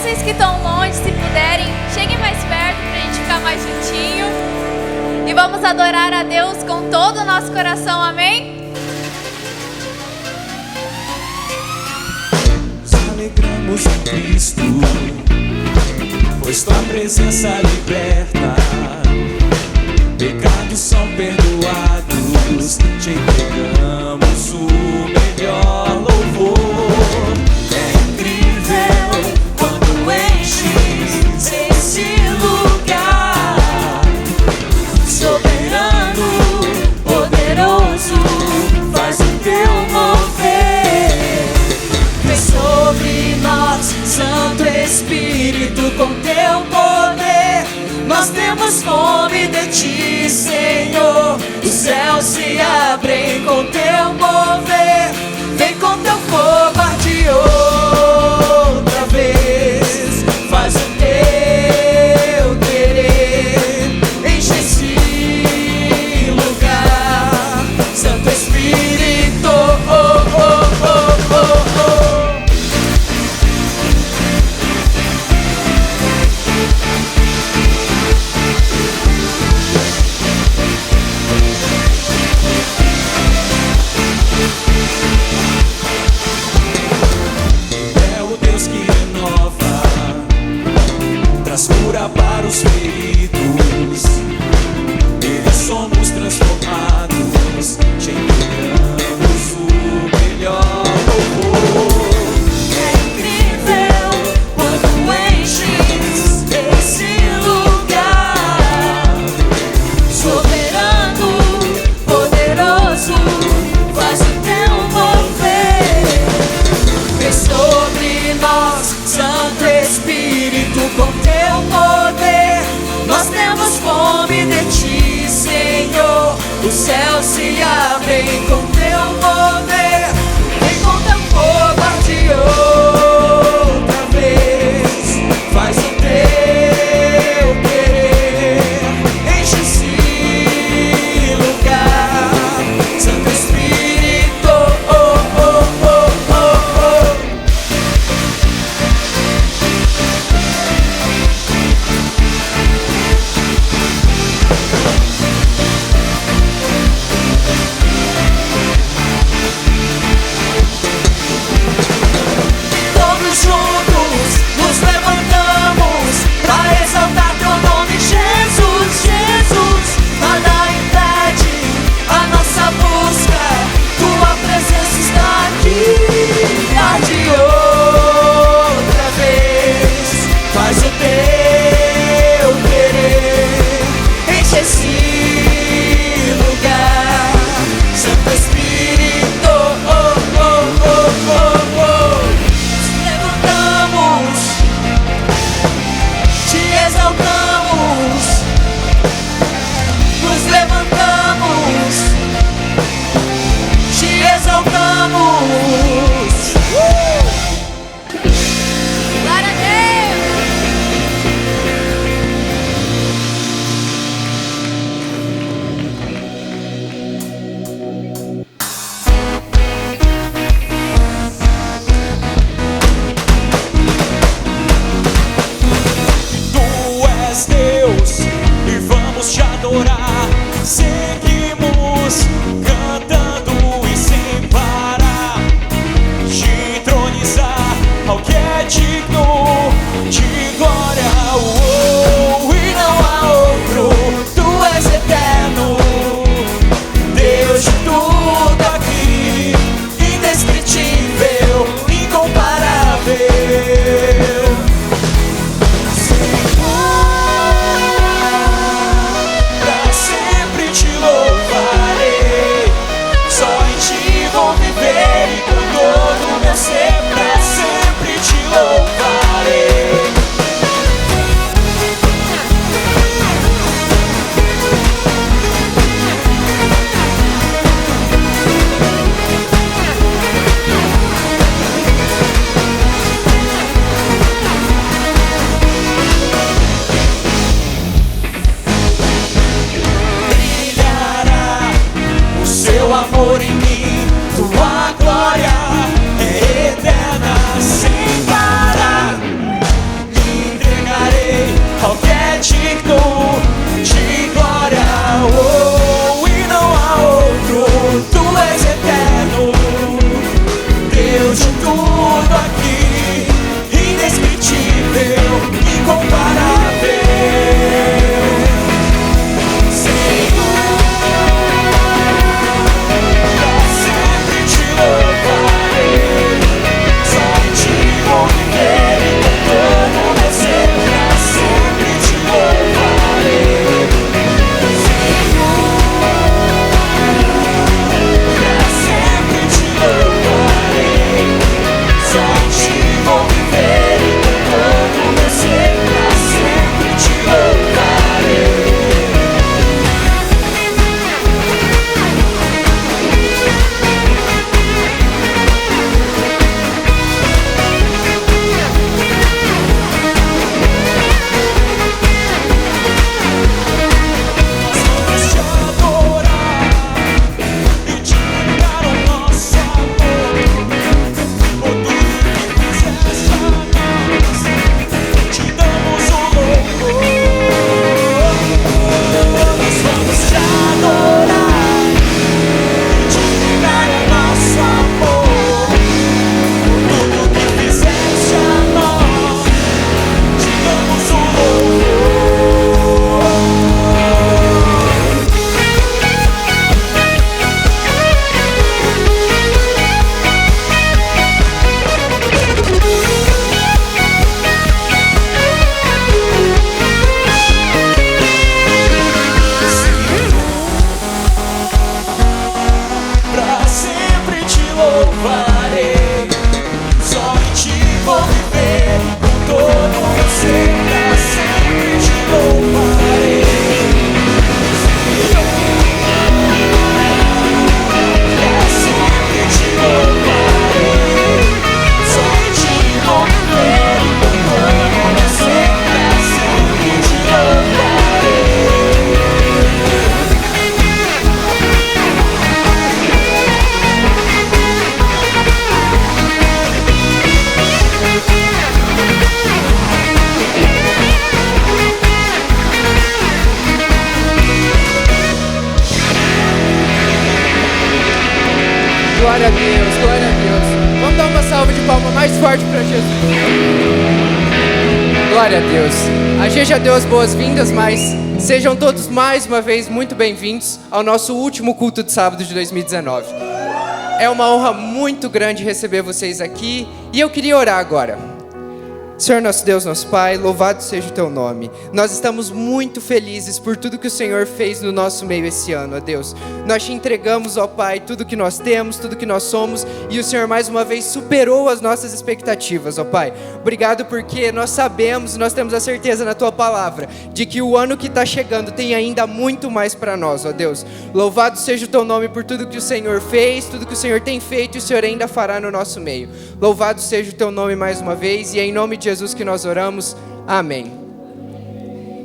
vocês que estão longe, se puderem, cheguem mais perto pra gente ficar mais juntinho. E vamos adorar a Deus com todo o nosso coração, amém? Nos alegramos em Cristo, pois tua presença liberta. Pecados são perdoados, te entregamos o melhor louvor. É incrível quando enches esse lugar. Soberano, poderoso, faz o teu mover. Vem sobre nós, Santo Espírito, com teu poder. Nós temos fome de ti, Senhor. Os céus se abrem com teu mover. Vem com teu fogo arde outra vez. Faz o teu querer, enche esse lugar. Santo Espírito, oh, oh, oh, oh, oh. Cura para os feridos, neles somos transformados, te entregamos o melhor louvor. É incrível quando enches esse lugar. Soberano, poderoso, faz o teu mover. Vem sobre nós, Santo Espírito, com teu poder. Nós temos fome de ti, Senhor. Os céus se abrem com teu poder. Vem com teu fogo arde outra vez. Faz o teu querer, enche esse lugar. Santo Espírito, oh, oh, oh, oh, oh. Todos juntos nos levantamos pra exaltar teu nome, Jesus, Jesus. Nada impede a nossa busca, tua presença está aqui. Arde outra vez, faz o teu querer, enche esse lugar. Santo Espírito, oh, oh, oh, oh, oh. Levantamos, te exaltamos, nos levantamos, te exaltamos. Glória a Deus! Tu és Deus e vamos te adorar. Seguimos cantando e sem parar, te entronizar ao que é digno de glória. Oh, e não há outro, tu és eterno, Deus de tudo aqui, indescritível, incomparável. Senhor, tudo aqui, indescritível, incomparável. Senhor, pra sempre te louvarei, só em ti vou viver e com todo meu ser, pra sempre te louvarei. Pra sempre te louvarei, só em ti vou viver e com todo meu ser, pra sempre te louvarei. Nós vamos te adorar e te entregar o nosso amor, por tudo que fizeste a nós, te damos o louvor. Nós vamos te adorar e te entregar o nosso amor, por tudo que fizeste a nós, te damos o louvor. Pra sempre te louvarei, só em ti vou viver com todo o meu ser. Pra sempre te louvarei, pra sempre te louvarei, só em ti vou viver com todo o meu ser. Pra sempre te louvarei. Glória a Deus, glória a Deus. Vamos dar uma salva de palmas mais forte para Jesus. Glória a Deus. A gente já deu as boas-vindas, mas sejam todos mais uma vez muito bem-vindos ao nosso último culto de sábado de 2019. É uma honra muito grande receber vocês aqui e eu queria orar agora. Senhor nosso Deus, nosso Pai, louvado seja o Teu nome. Nós estamos muito felizes por tudo que o Senhor fez no nosso meio esse ano, ó Deus. Nós Te entregamos, ó Pai, tudo que nós temos, tudo que nós somos, e o Senhor mais uma vez superou as nossas expectativas, ó Pai. Obrigado porque nós sabemos, nós temos a certeza na Tua palavra, de que o ano que está chegando tem ainda muito mais para nós, ó Deus. Louvado seja o Teu nome por tudo que o Senhor fez, tudo que o Senhor tem feito e o Senhor ainda fará no nosso meio. Louvado seja o Teu nome mais uma vez, e é em nome de Jesus que nós oramos, amém.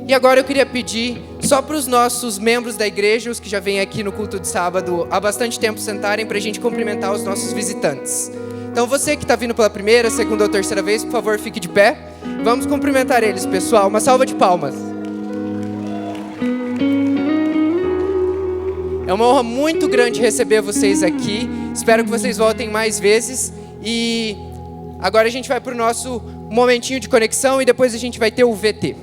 E agora eu queria pedir só para os nossos membros da igreja, os que já vêm aqui no culto de sábado há bastante tempo, sentarem para a gente cumprimentar os nossos visitantes. Então você que está vindo pela primeira, segunda ou terceira vez, por favor, fique de pé. Vamos cumprimentar eles, pessoal. Uma salva de palmas. É uma honra muito grande receber vocês aqui. Espero que vocês voltem mais vezes. E agora a gente vai para o nosso momentinho de conexão e depois a gente vai ter o VT.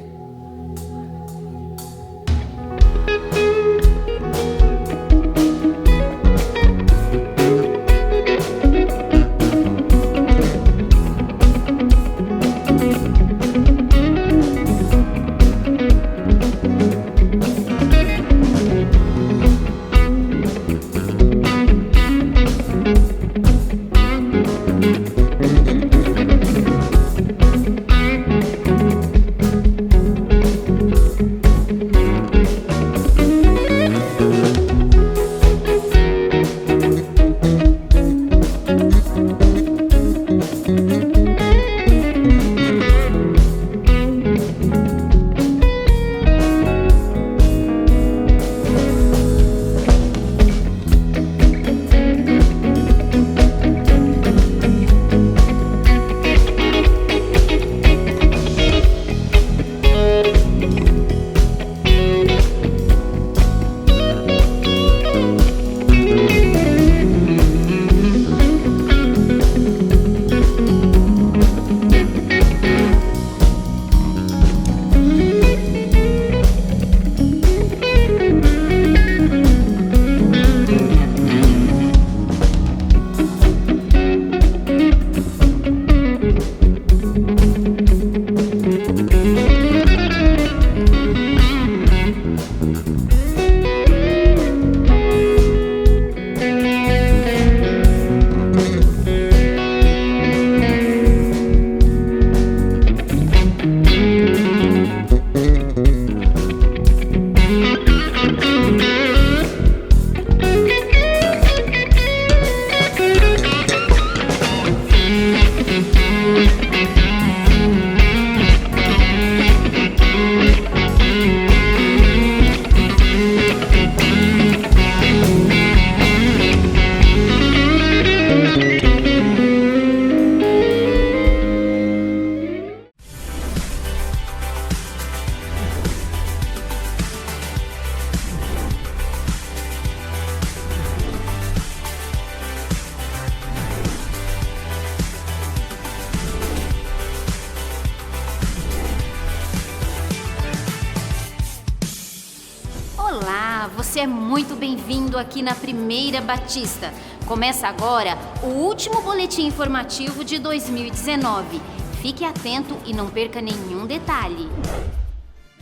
Olá, você é muito bem-vindo aqui na Primeira Batista. Começa agora o último boletim informativo de 2019. Fique atento e não perca nenhum detalhe.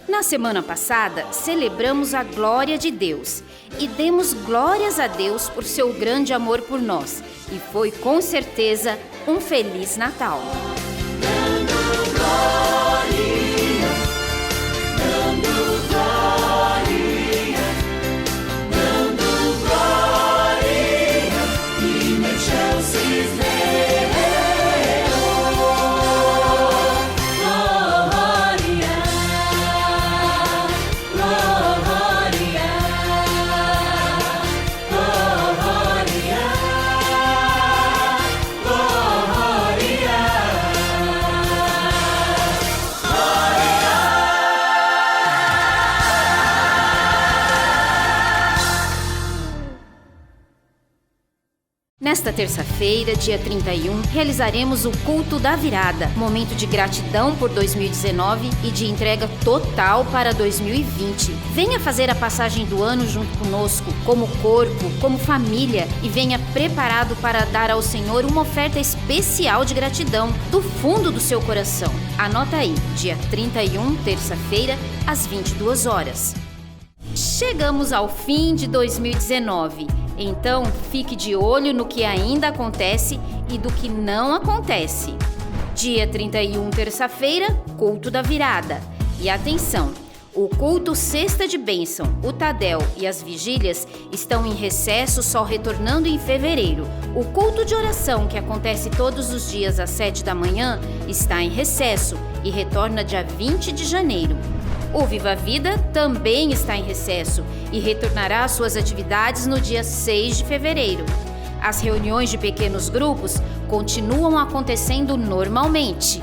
Na semana passada, celebramos a glória de Deus e demos glórias a Deus por seu grande amor por nós. E foi, com certeza, um Feliz Natal. Nesta terça-feira, dia 31, realizaremos o Culto da Virada, momento de gratidão por 2019 e de entrega total para 2020. Venha fazer a passagem do ano junto conosco, como corpo, como família, e venha preparado para dar ao Senhor uma oferta especial de gratidão, do fundo do seu coração. Anota aí, dia 31, terça-feira, às 22 horas. Chegamos ao fim de 2019. Então, fique de olho no que ainda acontece e do que não acontece. Dia 31, terça-feira, Culto da Virada. E atenção, o culto Cesta de Bênção, o Tadel e as vigílias estão em recesso, só retornando em fevereiro. O culto de oração, que acontece todos os dias às 7 da manhã, está em recesso e retorna dia 20 de janeiro. O Viva a Vida também está em recesso e retornará às suas atividades no dia 6 de fevereiro. As reuniões de pequenos grupos continuam acontecendo normalmente.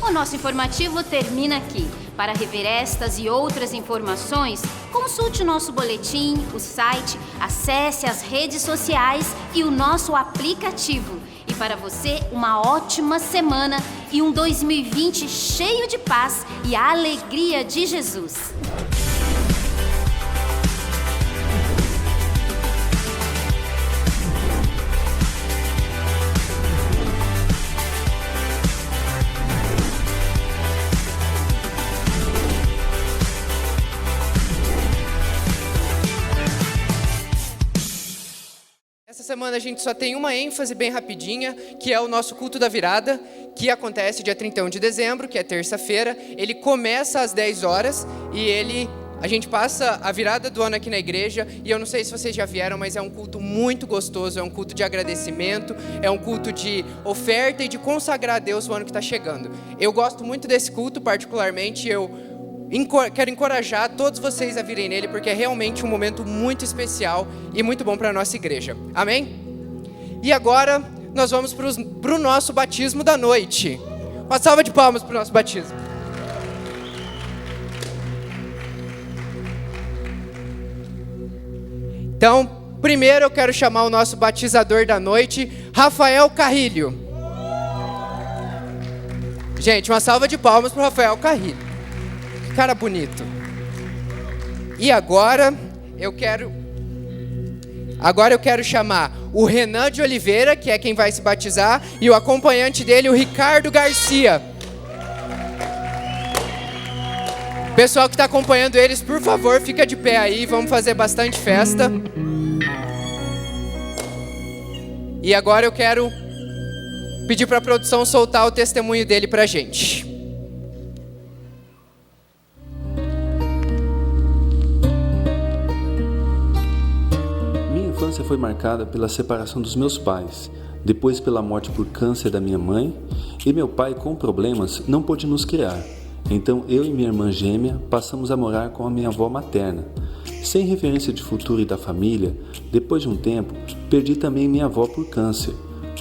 O nosso informativo termina aqui. Para rever estas e outras informações, consulte o nosso boletim, o site, acesse as redes sociais e o nosso aplicativo. E para você, uma ótima semana e um 2020 cheio de paz e a alegria de Jesus. Essa semana a gente só tem uma ênfase bem rapidinha, que é o nosso culto da virada, que acontece dia 31 de dezembro, que é terça-feira. Ele começa às 10 horas e a gente passa a virada do ano aqui na igreja. E eu não sei se vocês já vieram, mas é um culto muito gostoso, é um culto de agradecimento, é um culto de oferta e de consagrar a Deus o ano que está chegando. Eu gosto muito desse culto, particularmente. Eu quero encorajar todos vocês a virem nele, porque é realmente um momento muito especial e muito bom para a nossa igreja. Amém? E agora nós vamos para o nosso batismo da noite. Uma salva de palmas para o nosso batismo. Então, primeiro eu quero chamar o nosso batizador da noite, Rafael Carrilho. Gente, uma salva de palmas para o Rafael Carrilho. Cara bonito. E agora eu quero chamar o Renan de Oliveira, que é quem vai se batizar, e o acompanhante dele, o Ricardo Garcia. Pessoal que está acompanhando eles, por favor, fica de pé aí, vamos fazer bastante festa. E agora eu quero pedir para a produção soltar o testemunho dele para a gente. Minha infância foi marcada pela separação dos meus pais. depois pela morte por câncer da minha mãe, e meu pai, com problemas, não pôde nos criar. Então eu e minha irmã gêmea passamos a morar com a minha avó materna. Sem referência de futuro e da família, depois de um tempo, perdi também minha avó por câncer.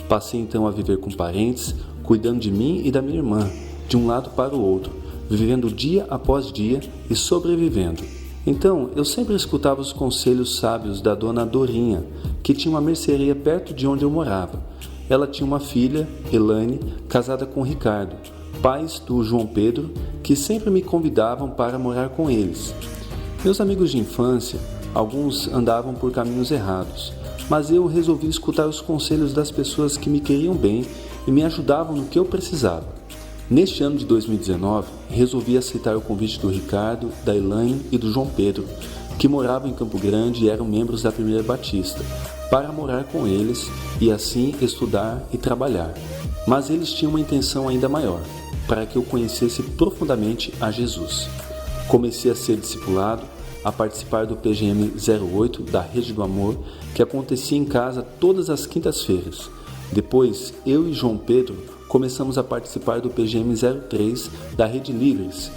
Passei então a viver com parentes, cuidando de mim e da minha irmã, de um lado para o outro, vivendo dia após dia e sobrevivendo. Então, eu sempre escutava os conselhos sábios da dona Dorinha, que tinha uma mercearia perto de onde eu morava. Ela tinha uma filha, Elaine, casada com Ricardo, pais do João Pedro, que sempre me convidavam para morar com eles. Meus amigos de infância, alguns andavam por caminhos errados, mas eu resolvi escutar os conselhos das pessoas que me queriam bem e me ajudavam no que eu precisava. Neste ano de 2019, resolvi aceitar o convite do Ricardo, da Elaine e do João Pedro, que moravam em Campo Grande e eram membros da Primeira Batista, para morar com eles e assim estudar e trabalhar. Mas eles tinham uma intenção ainda maior, para que eu conhecesse profundamente a Jesus. Comecei a ser discipulado, a participar do PGM 08 da Rede do Amor, que acontecia em casa todas as quintas-feiras. Depois, eu e João Pedro começamos a participar do PGM 03 da Rede Livres,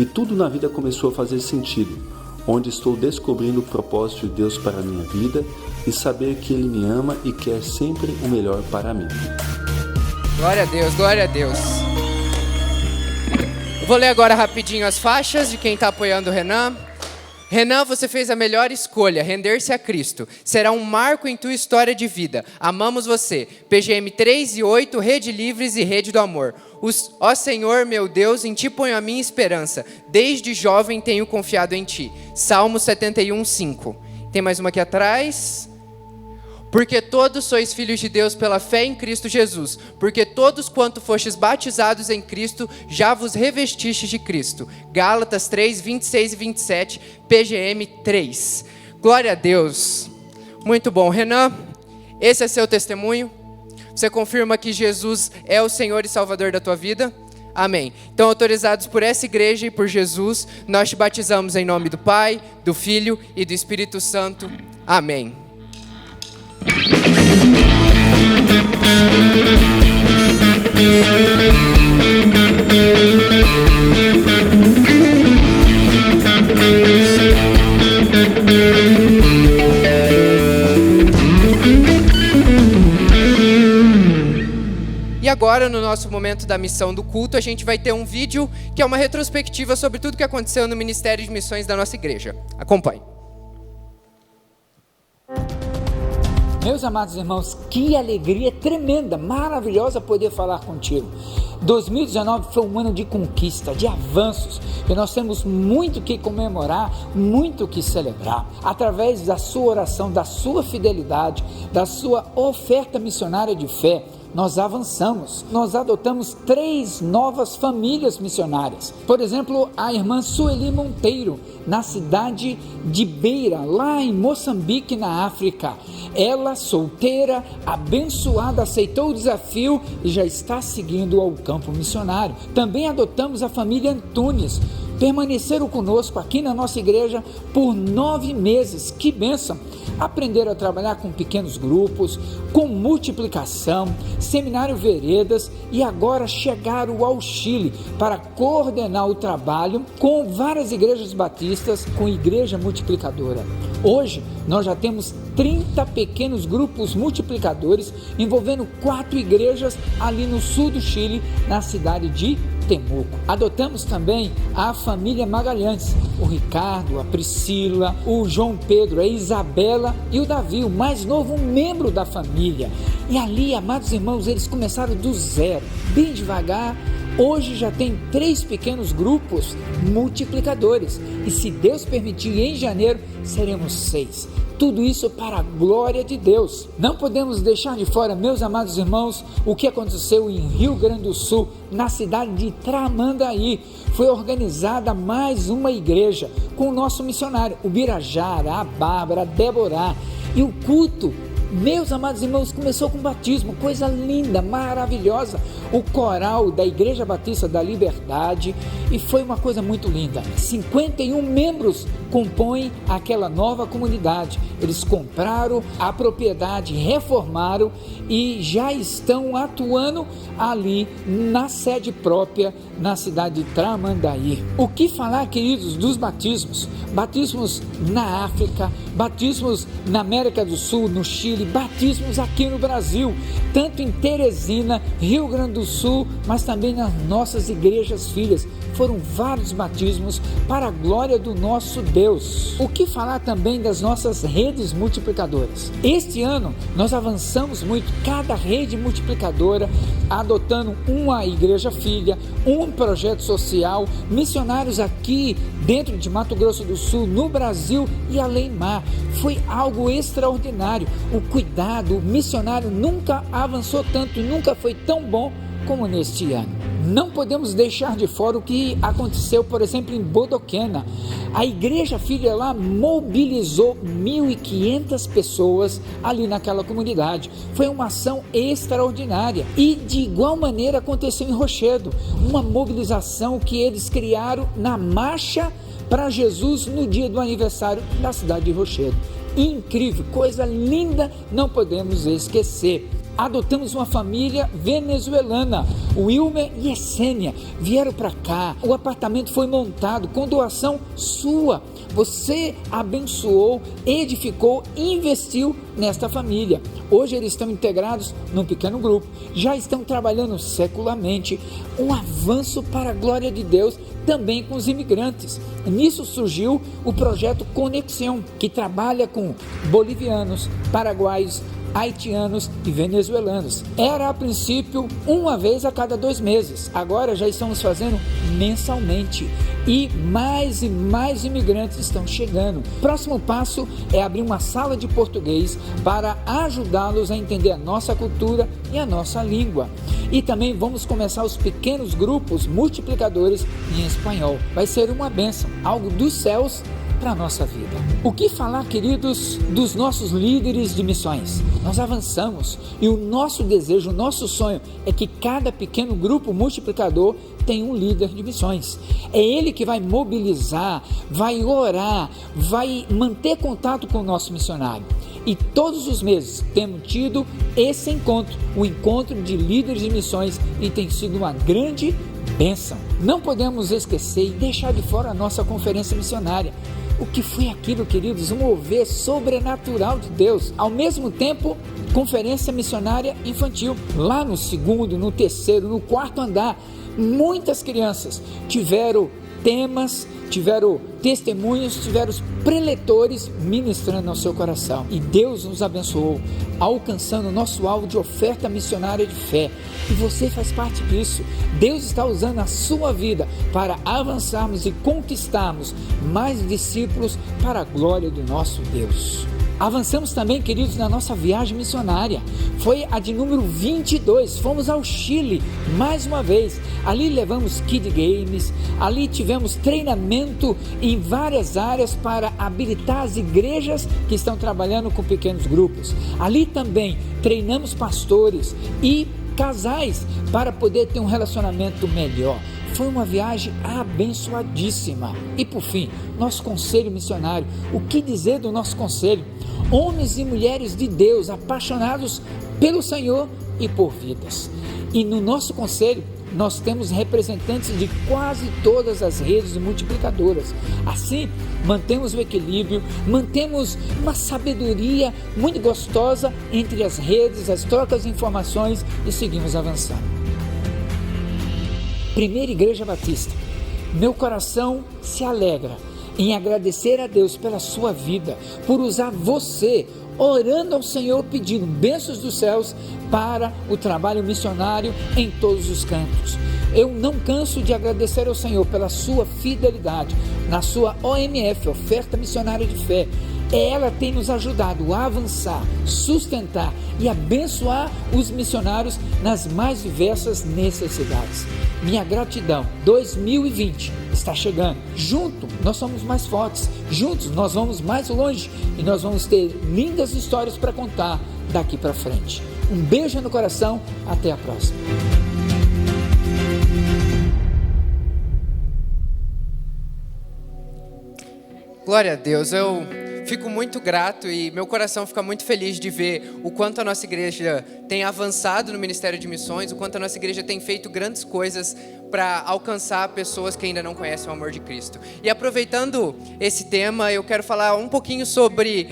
e tudo na vida começou a fazer sentido, onde estou descobrindo o propósito de Deus para a minha vida e saber que Ele me ama e quer sempre o melhor para mim. Glória a Deus, glória a Deus. Eu vou ler agora rapidinho as faixas de quem está apoiando o Renan. Renan, você fez a melhor escolha, render-se a Cristo. Será um marco em tua história de vida. Amamos você. PGM 3 e 8, Rede Livres e Rede do Amor. Ó Senhor, meu Deus, em ti ponho a minha esperança. Desde jovem tenho confiado em ti. Salmo 71, 5. Tem mais uma aqui atrás. Porque todos sois filhos de Deus pela fé em Cristo Jesus. Porque todos quanto fostes batizados em Cristo, já vos revestistes de Cristo. Gálatas 3, 26 e 27, PGM 3. Glória a Deus. Muito bom. Renan, esse é seu testemunho? Você confirma que Jesus é o Senhor e Salvador da tua vida? Amém. Então, autorizados por essa igreja e por Jesus, nós te batizamos em nome do Pai, do Filho e do Espírito Santo. Amém. E agora, no nosso momento da missão do culto, a gente vai ter um vídeo que é uma retrospectiva sobre tudo que aconteceu no Ministério de Missões da nossa igreja. Acompanhe. Meus amados irmãos, que alegria tremenda, maravilhosa poder falar contigo. 2019 foi um ano de conquista, de avanços, e nós temos muito que comemorar, muito que celebrar. Através da sua oração, da sua fidelidade, da sua oferta missionária de fé, nós avançamos, nós adotamos 3 novas famílias missionárias. Por exemplo, a irmã Sueli Monteiro, na cidade de Beira, lá em Moçambique, na África. Ela, solteira, abençoada, aceitou o desafio e já está seguindo ao campo missionário. Também adotamos a família Antunes. Permaneceram conosco aqui na nossa igreja por 9 meses. Que bênção! Aprenderam a trabalhar com pequenos grupos, com multiplicação, seminário Veredas, e agora chegaram ao Chile para coordenar o trabalho com várias igrejas batistas, com igreja multiplicadora. Hoje nós já temos 30 pequenos grupos multiplicadores envolvendo 4 igrejas ali no sul do Chile, na cidade de Temuco. Adotamos também a família Magalhães, o Ricardo, a Priscila, o João Pedro, a Isabela e o Davi, o mais novo membro da família. E ali, amados irmãos, eles começaram do zero, bem devagar. Hoje já tem 3 pequenos grupos multiplicadores e, se Deus permitir, em janeiro seremos 6. Tudo isso para a glória de Deus. Não podemos deixar de fora, meus amados irmãos, o que aconteceu em Rio Grande do Sul, na cidade de Tramandaí. Foi organizada mais uma igreja com o nosso missionário, o Birajara, a Bárbara, a Débora. E o culto, meus amados irmãos, começou com batismo, coisa linda, maravilhosa. O coral da Igreja Batista da Liberdade, e foi uma coisa muito linda. 51 membros compõem aquela nova comunidade. Eles compraram a propriedade, reformaram e já estão atuando ali na sede própria, na cidade de Tramandaí. O que falar, queridos, dos batismos? Batismos na África, batismos na América do Sul, no Chile, batismos aqui no Brasil, tanto em Teresina, Rio Grande do Sul, mas também nas nossas igrejas filhas. Foram vários batismos para a glória do nosso Deus. O que falar também das nossas redes multiplicadoras? Este ano nós avançamos muito, cada rede multiplicadora adotando uma igreja filha, um projeto social, missionários aqui dentro de Mato Grosso do Sul, no Brasil e além mar. Foi algo extraordinário. O cuidado, o missionário nunca avançou tanto, nunca foi tão bom como neste ano. Não podemos deixar de fora o que aconteceu, por exemplo, em Bodoquena. A igreja filha lá mobilizou 1.500 pessoas ali naquela comunidade. Foi uma ação extraordinária. E de igual maneira aconteceu em Rochedo, uma mobilização que eles criaram na marcha para Jesus no dia do aniversário da cidade de Rochedo. Incrível, coisa linda, não podemos esquecer. Adotamos uma família venezuelana, o Wilmer e Essênia vieram para cá, o apartamento foi montado com doação sua, você abençoou, edificou, investiu nesta família. Hoje eles estão integrados num pequeno grupo, já estão trabalhando secularmente, um avanço para a glória de Deus também com os imigrantes. Nisso surgiu o projeto Conexão, que trabalha com bolivianos, paraguaios, haitianos e venezuelanos. Era a princípio uma vez a cada 2 meses, agora já estamos fazendo mensalmente e mais imigrantes estão chegando. Próximo passo é abrir uma sala de português para ajudá-los a entender a nossa cultura e a nossa língua. E também vamos começar os pequenos grupos multiplicadores em espanhol. Vai ser uma bênção, algo dos céus para a nossa vida. O que falar, queridos, dos nossos líderes de missões? Nós avançamos e o nosso desejo, o nosso sonho é que cada pequeno grupo multiplicador tenha um líder de missões. É ele que vai mobilizar, vai orar, vai manter contato com o nosso missionário. E todos os meses temos tido esse encontro, o encontro de líderes de missões, e tem sido uma grande bênção. Não podemos esquecer e deixar de fora a nossa conferência missionária. O que foi aquilo, queridos? Um mover sobrenatural de Deus. Ao mesmo tempo, conferência missionária infantil. Lá no 2º, no 3º, no 4º andar, muitas crianças tiveram temas, tiveram testemunhos, tiveram os preletores ministrando ao seu coração. E Deus nos abençoou, alcançando o nosso alvo de oferta missionária de fé. E você faz parte disso. Deus está usando a sua vida para avançarmos e conquistarmos mais discípulos para a glória do nosso Deus. Avançamos também, queridos, na nossa viagem missionária. Foi a de número 22. Fomos ao Chile mais uma vez. Ali levamos Kid Games, ali tivemos treinamento em várias áreas para habilitar as igrejas que estão trabalhando com pequenos grupos. Ali também treinamos pastores e casais para poder ter um relacionamento melhor. Foi uma viagem abençoadíssima. E por fim, nosso conselho missionário. O que dizer do nosso conselho? Homens e mulheres de Deus, apaixonados pelo Senhor e por vidas. E no nosso conselho, nós temos representantes de quase todas as redes multiplicadoras. Assim, mantemos o equilíbrio, mantemos uma sabedoria muito gostosa entre as redes, as trocas de informações e seguimos avançando. Primeira Igreja Batista, meu coração se alegra em agradecer a Deus pela sua vida, por usar você, orando ao Senhor, pedindo bênçãos dos céus para o trabalho missionário em todos os cantos. Eu não canso de agradecer ao Senhor pela sua fidelidade na sua OMF, Oferta Missionária de Fé. Ela tem nos ajudado a avançar, sustentar e abençoar os missionários nas mais diversas necessidades. Minha gratidão. 2020 está chegando. Juntos nós somos mais fortes. Juntos nós vamos mais longe e nós vamos ter lindas histórias para contar daqui para frente. Um beijo no coração. Até a próxima. Glória a Deus, eu fico muito grato e meu coração fica muito feliz de ver o quanto a nossa igreja tem avançado no Ministério de Missões, o quanto a nossa igreja tem feito grandes coisas para alcançar pessoas que ainda não conhecem o amor de Cristo. E aproveitando esse tema, eu quero falar um pouquinho sobre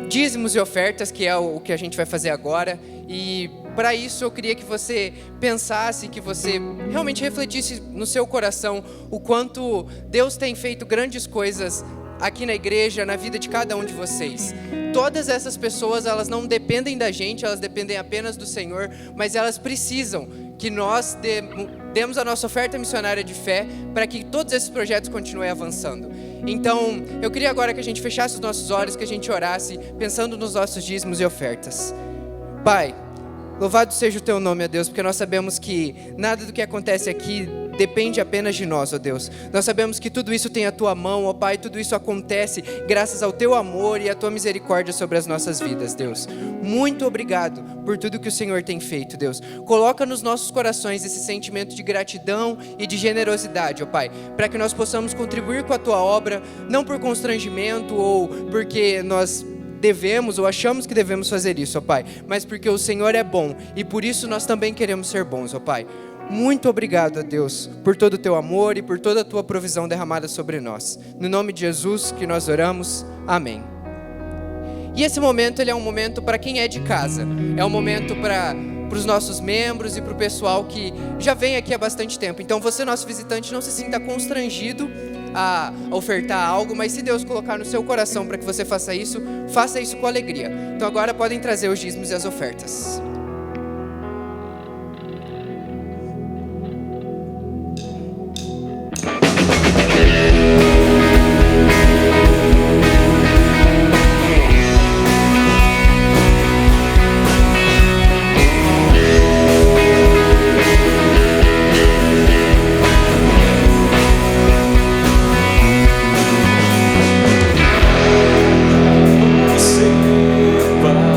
dízimos e ofertas, que é o que a gente vai fazer agora. E para isso eu queria que você pensasse, que você realmente refletisse no seu coração o quanto Deus tem feito grandes coisas aqui na igreja, na vida de cada um de vocês. Todas essas pessoas, elas não dependem da gente, elas dependem apenas do Senhor, mas elas precisam que nós demos a nossa oferta missionária de fé para que todos esses projetos continuem avançando. Então, eu queria agora que a gente fechasse os nossos olhos, que a gente orasse, pensando nos nossos dízimos e ofertas. Pai, louvado seja o Teu nome, ó Deus, porque nós sabemos que nada do que acontece aqui depende apenas de nós, ó Deus. Nós sabemos que tudo isso tem a Tua mão, ó Pai, tudo isso acontece graças ao Teu amor e à Tua misericórdia sobre as nossas vidas, Deus. Muito obrigado por tudo que o Senhor tem feito, Deus. Coloca nos nossos corações esse sentimento de gratidão e de generosidade, ó Pai, para que nós possamos contribuir com a Tua obra, não por constrangimento ou porque nós devemos ou achamos que devemos fazer isso, ó Pai, mas porque o Senhor é bom e por isso nós também queremos ser bons, ó Pai. Muito obrigado, ó Deus, por todo o Teu amor e por toda a Tua provisão derramada sobre nós. No nome de Jesus que nós oramos, amém. E esse momento, ele é um momento para quem é de casa, é um momento para os nossos membros e para o pessoal que já vem aqui há bastante tempo. Então você, nosso visitante, não se sinta constrangido a ofertar algo, mas se Deus colocar no seu coração para que você faça isso com alegria. Então agora podem trazer os dízimos e as ofertas. Separará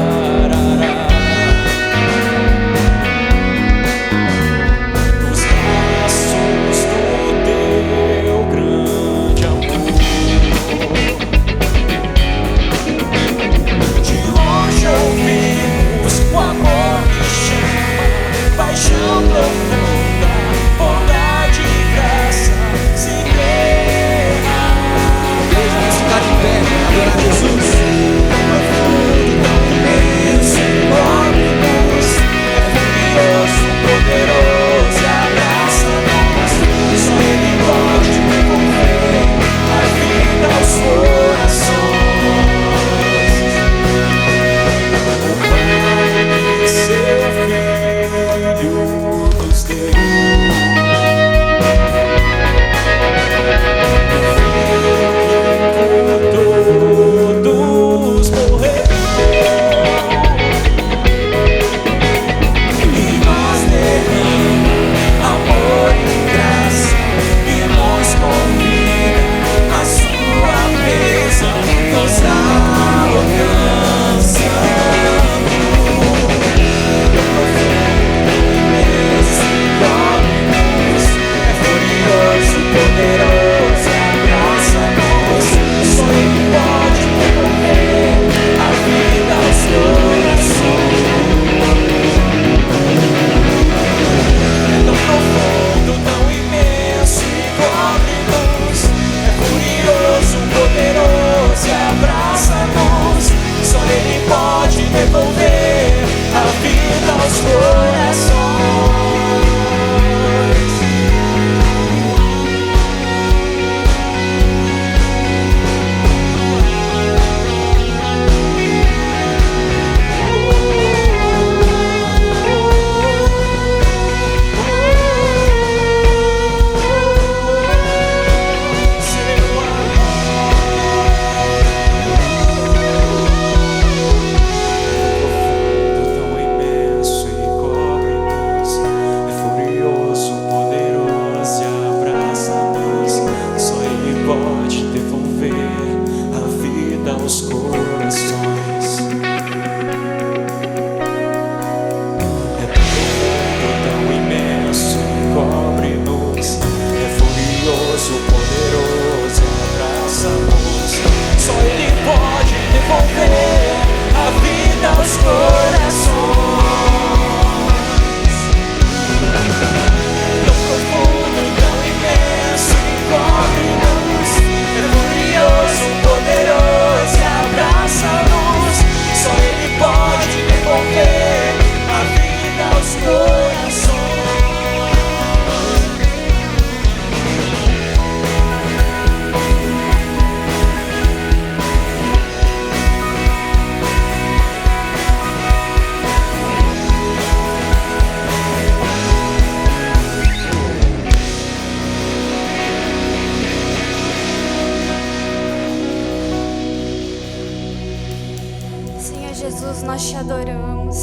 nós te adoramos.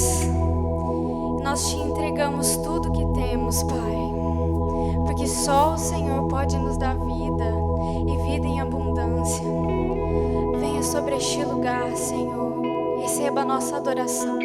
Nós te entregamos tudo que temos, Pai. Porque só o Senhor pode nos dar vida e vida em abundância. Venha sobre este lugar, Senhor. Receba a nossa adoração.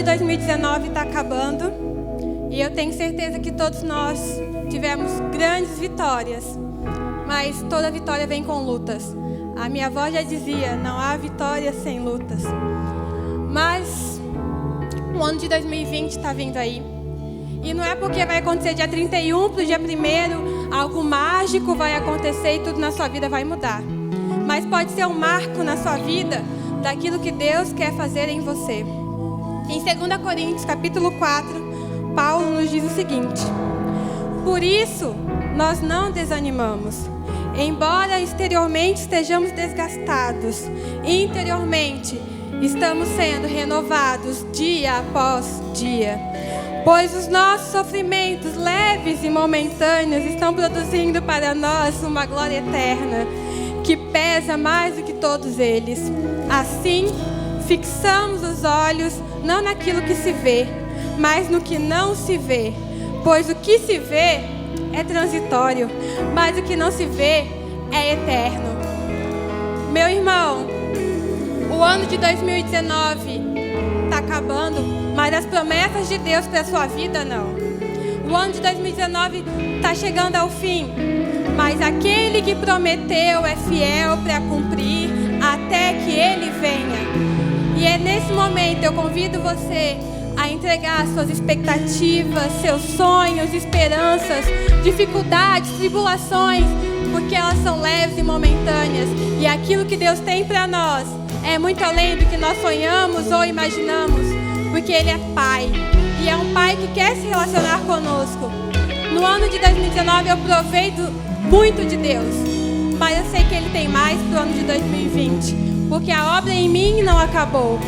2019 está acabando e eu tenho certeza que todos nós tivemos grandes vitórias, mas toda vitória vem com lutas. A minha avó já dizia, não há vitória sem lutas. Mas o ano de 2020 está vindo aí. E não é porque vai acontecer dia 31 para o dia 1º, algo mágico vai acontecer e tudo na sua vida vai mudar. Mas pode ser um marco na sua vida daquilo que Deus quer fazer em você. Em 2 Coríntios, capítulo 4, Paulo nos diz o seguinte: por isso, nós não desanimamos. Embora exteriormente estejamos desgastados, interiormente estamos sendo renovados dia após dia. Pois os nossos sofrimentos leves e momentâneos estão produzindo para nós uma glória eterna, que pesa mais do que todos eles. Assim, fixamos os olhos não naquilo que se vê, mas no que não se vê. Pois o que se vê é transitório, mas o que não se vê é eterno. Meu irmão, o ano de 2019 está acabando, mas as promessas de Deus para a sua vida não. O ano de 2019 está chegando ao fim, mas aquele que prometeu é fiel para cumprir até que Ele venha. E é nesse momento eu convido você a entregar suas expectativas, seus sonhos, esperanças, dificuldades, tribulações, porque elas são leves e momentâneas. E aquilo que Deus tem para nós é muito além do que nós sonhamos ou imaginamos, porque Ele é Pai. E é um Pai que quer se relacionar conosco. No ano de 2019 eu provei muito de Deus, mas eu sei que Ele tem mais para o ano de 2020, porque a obra em mim não acabou.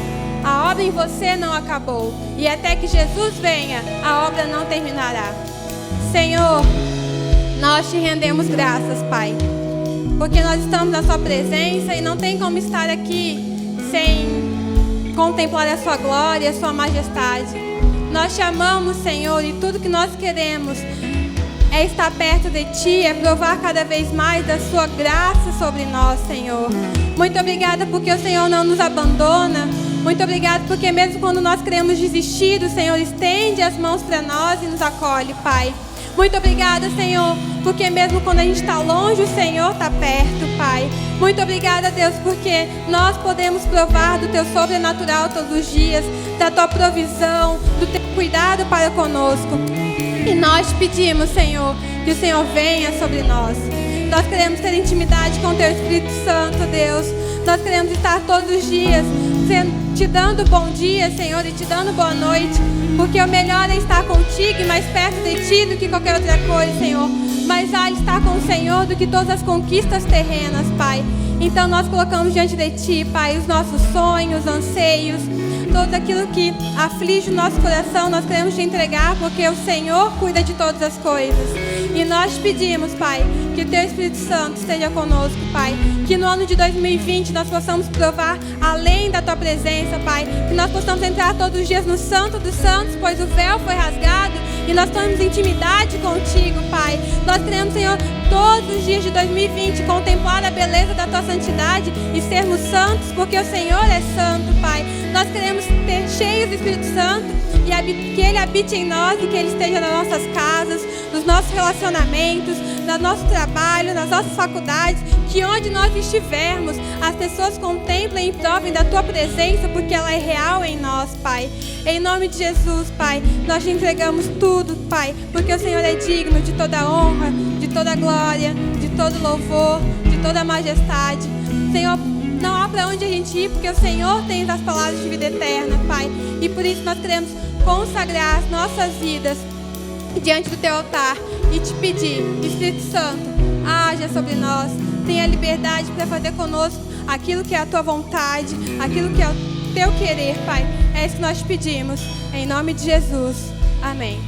A obra em você não acabou. E até que Jesus venha, a obra não terminará. Senhor, nós te rendemos graças, Pai, porque nós estamos na sua presença e não tem como estar aqui sem contemplar a sua glória, a sua majestade. Nós te amamos, Senhor, e tudo que nós queremos é estar perto de Ti, é provar cada vez mais da sua graça sobre nós, Senhor. Muito obrigada porque o Senhor não nos abandona. Muito obrigada porque mesmo quando nós queremos desistir, o Senhor estende as mãos para nós e nos acolhe, Pai. Muito obrigada, Senhor, porque mesmo quando a gente está longe, o Senhor está perto, Pai. Muito obrigada, Deus, porque nós podemos provar do Teu sobrenatural todos os dias, da Tua provisão, do Teu cuidado para conosco. E nós te pedimos, Senhor, que o Senhor venha sobre nós. Nós queremos ter intimidade com o Teu Espírito Santo, Deus. Nós queremos estar todos os dias te dando bom dia, Senhor, e te dando boa noite, porque o melhor é estar contigo e mais perto de Ti do que qualquer outra coisa, Senhor. Mais vale estar com o Senhor do que todas as conquistas terrenas, Pai. Então nós colocamos diante de Ti, Pai, os nossos sonhos, anseios, tudo aquilo que aflige o nosso coração, nós queremos te entregar, porque o Senhor cuida de todas as coisas. E nós te pedimos, Pai, que o Teu Espírito Santo esteja conosco, Pai. Que no ano de 2020 nós possamos provar além da Tua presença, Pai. Que nós possamos entrar todos os dias no Santo dos Santos, pois o véu foi rasgado e nós temos intimidade contigo, Pai. Nós queremos, Senhor, todos os dias de 2020 contemplar a beleza da Tua santidade e sermos santos, porque o Senhor é santo, Pai. Nós queremos ter cheios do Espírito Santo e que Ele habite em nós e que Ele esteja nas nossas casas, nos nossos relacionamentos, no nosso trabalho, nas nossas faculdades, que onde nós estivermos, as pessoas contemplem e provem da Tua presença, porque ela é real em nós, Pai. Em nome de Jesus, Pai, nós te entregamos tudo, Pai, porque o Senhor é digno de toda honra, de toda glória, de todo louvor, de toda majestade. Senhor, não há para onde a gente ir, porque o Senhor tem as palavras de vida eterna, Pai. E por isso nós queremos consagrar as nossas vidas diante do Teu altar e te pedir, Espírito Santo, haja sobre nós, tenha liberdade para fazer conosco aquilo que é a Tua vontade, aquilo que é o Teu querer, Pai. É isso que nós te pedimos, em nome de Jesus. Amém.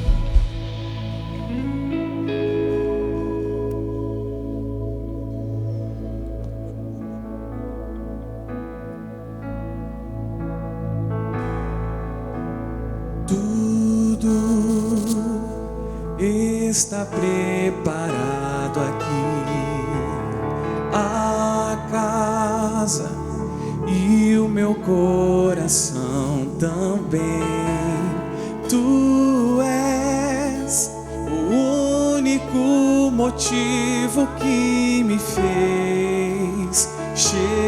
Está preparado aqui a casa e o meu coração também. motivo que me fez chegar.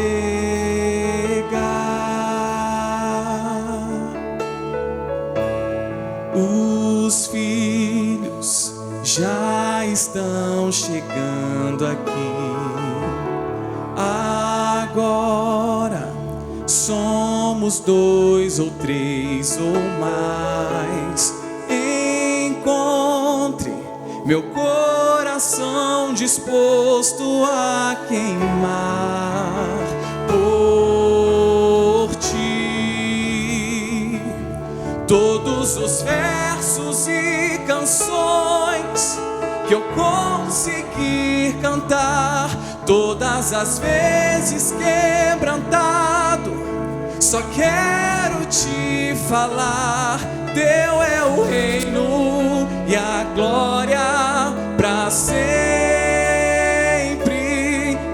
Os filhos já estão chegando aqui. Agora somos 2 ou 3 ou mais. Encontre meu coração disposto a queimar por ti. Todos os versos e canções que eu conseguir cantar, todas as vezes quebrantado, só quero te falar: teu é o reino e a glória pra sempre.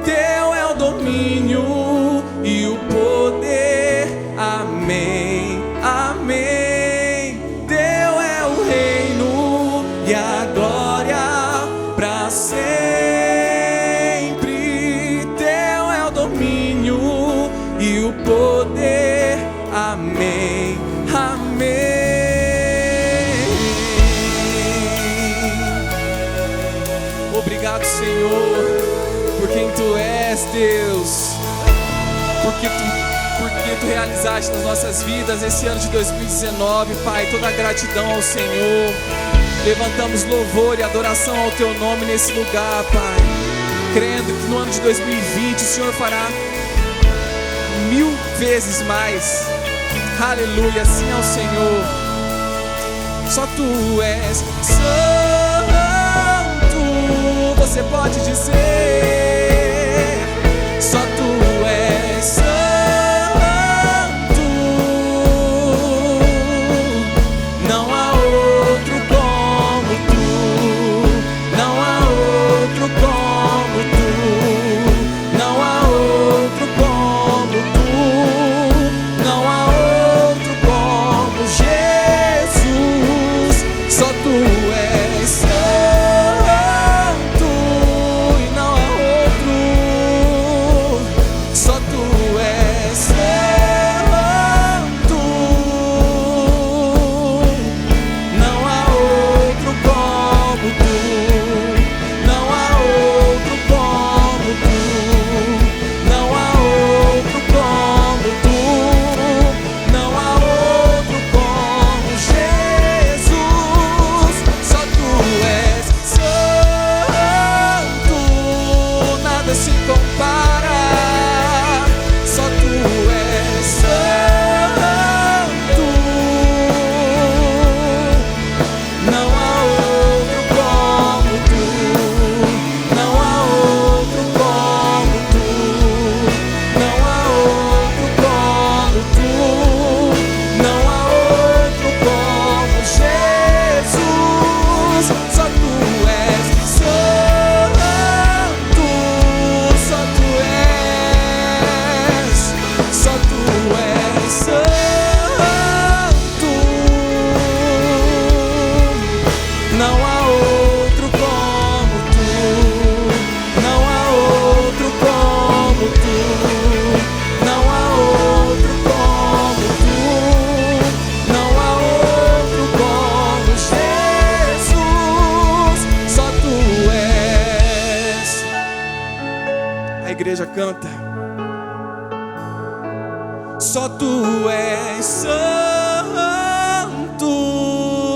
Teu é o domínio e o poder. Amém, amém. Teu é o reino e a glória pra sempre. Teu é o domínio e o poder. Amém, amém. Obrigado, Senhor, por quem Tu és, Deus, porque Tu realizaste nas nossas vidas esse ano de 2019, Pai. Toda a gratidão ao Senhor. Levantamos louvor e adoração ao Teu nome nesse lugar, Pai, crendo que no ano de 2020 o Senhor fará 1000 vezes mais. Aleluia, assim ao Senhor. Só Tu és santo, você pode dizer. Só Tu és santo, não há outro como Tu, não há outro como Tu, não há outro como Tu, não há outro como Jesus. Só Tu és santo e não há outro. Só Tu és santo, não há outro como Tu, não há outro como Tu, não há outro como Tu, não há outro como Jesus. Só Tu és santo, nada se compara. Só Tu és santo, não há outro como Tu, não há outro como Tu, não há outro como Tu, não há outro como Jesus. Só Tu és santo, só Tu és, só Tu és santo, não há outro como Tu, não há outro como Tu, não há outro como Tu, não há outro como Jesus. Só Tu és. A igreja canta. Só Tu és santo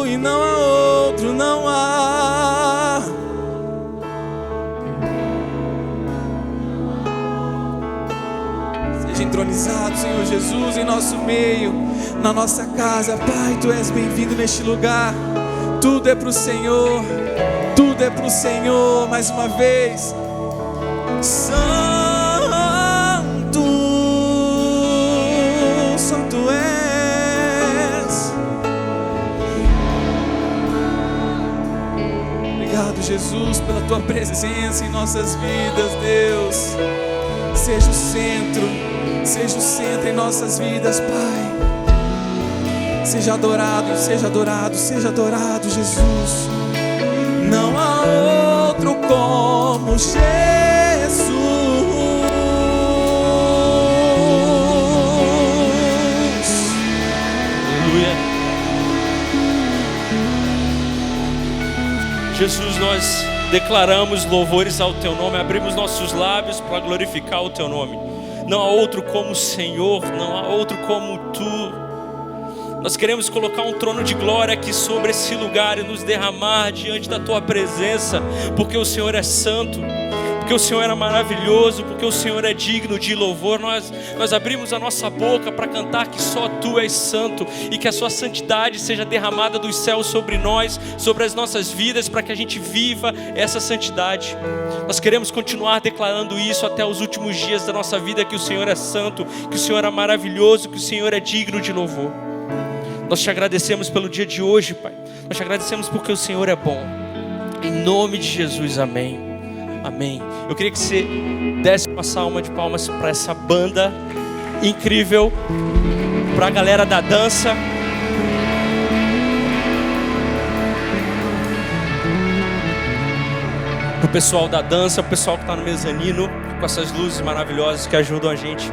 e não há outro, não há. Seja entronizado, Senhor Jesus, em nosso meio, na nossa casa, Pai. Tu és bem-vindo neste lugar. Tudo é pro Senhor, tudo é pro Senhor. Mais uma vez, santo, só Tu és. Obrigado, Jesus, pela Tua presença em nossas vidas, Deus. Seja o centro em nossas vidas, Pai. Seja adorado, seja adorado, seja adorado, Jesus. Não há outro como Jesus. Aleluia. Jesus, nós declaramos louvores ao Teu nome, abrimos nossos lábios para glorificar o Teu nome. Não há outro como o Senhor, não há outro como Tu. Nós queremos colocar um trono de glória aqui sobre esse lugar e nos derramar diante da Tua presença, porque o Senhor é santo, porque o Senhor é maravilhoso, porque o Senhor é digno de louvor. Nós abrimos a nossa boca para cantar que só Tu és santo e que a Sua santidade seja derramada dos céus sobre nós, sobre as nossas vidas, para que a gente viva essa santidade. Nós queremos continuar declarando isso até os últimos dias da nossa vida, que o Senhor é santo, que o Senhor é maravilhoso, que o Senhor é digno de louvor. Nós te agradecemos pelo dia de hoje, Pai. Nós te agradecemos porque o Senhor é bom. Em nome de Jesus, amém. Amém. Eu queria que você desse uma salva de palmas para essa banda incrível, para a galera da dança. Para o pessoal da dança, o pessoal que está no mezanino, com essas luzes maravilhosas que ajudam a gente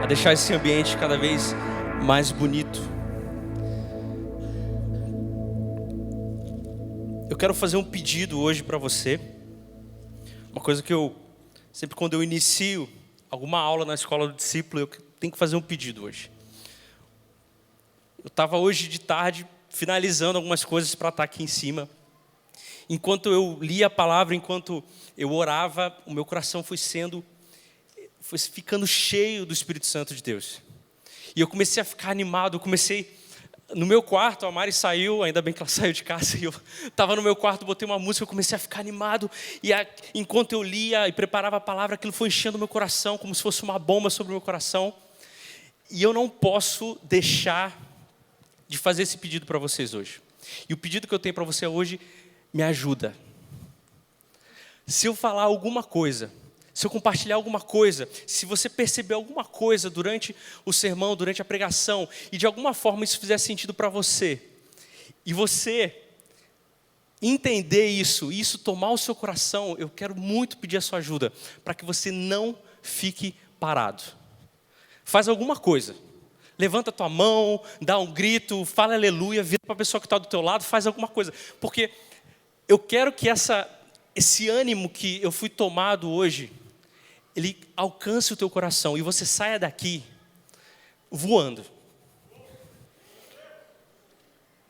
a deixar esse ambiente cada vez mais bonito. Eu quero fazer um pedido hoje para você. Uma coisa que sempre quando eu inicio alguma aula na escola do discípulo, eu tenho que fazer um pedido hoje. Eu estava hoje de tarde finalizando algumas coisas para estar aqui em cima. Enquanto eu lia a palavra, enquanto eu orava, o meu coração foi ficando cheio do Espírito Santo de Deus. E eu comecei a ficar animado, no meu quarto, a Mari saiu, ainda bem que ela saiu de casa, e eu estava no meu quarto, botei uma música, eu comecei a ficar animado, e enquanto eu lia e preparava a palavra, aquilo foi enchendo o meu coração, como se fosse uma bomba sobre o meu coração, e eu não posso deixar de fazer esse pedido para vocês hoje. E o pedido que eu tenho para você hoje, me ajuda. Se eu falar alguma coisa, se eu compartilhar alguma coisa, se você perceber alguma coisa durante o sermão, durante a pregação, e de alguma forma isso fizer sentido para você, e você entender isso, e isso tomar o seu coração, eu quero muito pedir a sua ajuda, para que você não fique parado. Faz alguma coisa. Levanta a tua mão, dá um grito, fala aleluia, vira para a pessoa que está do teu lado, faz alguma coisa. Porque eu quero que esse ânimo que eu fui tomado hoje, ele alcance o teu coração e você saia daqui voando.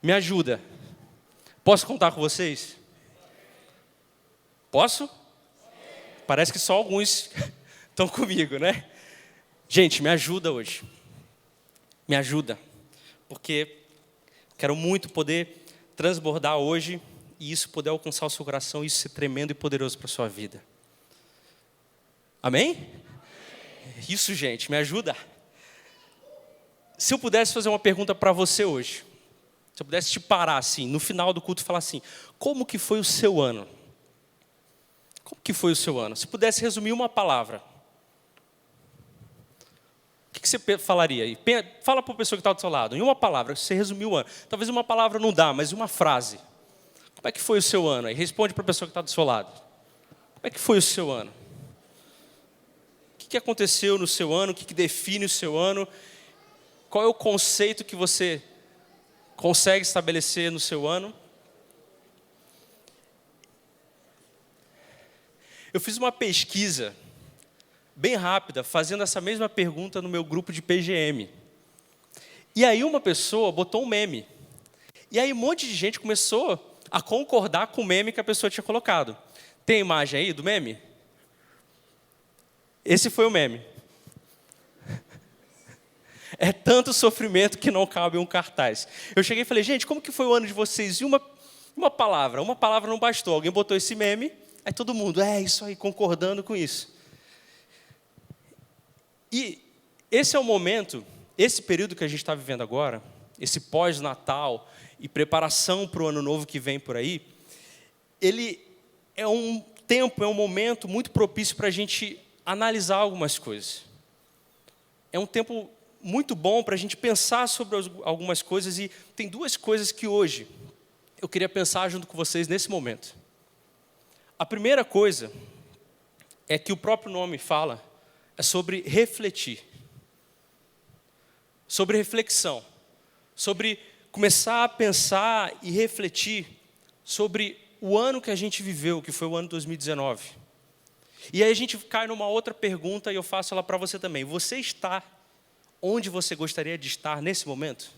Me ajuda. Posso contar com vocês? Posso? Parece que só alguns estão comigo, né? Gente, me ajuda hoje. Me ajuda. Porque quero muito poder transbordar hoje e isso poder alcançar o seu coração, isso ser tremendo e poderoso para a sua vida. Amém? Isso, gente, me ajuda. Se eu pudesse fazer uma pergunta para você hoje, se eu pudesse te parar assim, no final do culto, falar assim, como que foi o seu ano? Como que foi o seu ano? Se pudesse resumir uma palavra, o que você falaria aí? Fala para a pessoa que está do seu lado, em uma palavra, você resumiu o ano. Talvez uma palavra não dá, mas uma frase. Como é que foi o seu ano? Aí responde para a pessoa que está do seu lado. Como é que foi o seu ano? O que aconteceu no seu ano? O que define o seu ano? Qual é o conceito que você consegue estabelecer no seu ano? Eu fiz uma pesquisa bem rápida, fazendo essa mesma pergunta no meu grupo de PGM. E aí uma pessoa botou um meme. E aí um monte de gente começou a concordar com o meme que a pessoa tinha colocado. Tem a imagem aí do meme? Esse foi o meme. É tanto sofrimento que não cabe um cartaz. Eu cheguei e falei, gente, como que foi o ano de vocês? E uma palavra não bastou. Alguém botou esse meme, aí todo mundo, isso aí, concordando com isso. E esse é o momento, esse período que a gente está vivendo agora, esse pós-Natal e preparação para o ano novo que vem por aí, ele é um tempo, é um momento muito propício para a gente analisar algumas coisas. É um tempo muito bom para a gente pensar sobre algumas coisas e tem duas coisas que hoje eu queria pensar junto com vocês nesse momento. A primeira coisa é que o próprio nome fala, é sobre refletir. Sobre reflexão. Sobre começar a pensar e refletir sobre o ano que a gente viveu, que foi o ano 2019. E aí a gente cai numa outra pergunta e eu faço ela para você também. Você está onde você gostaria de estar nesse momento?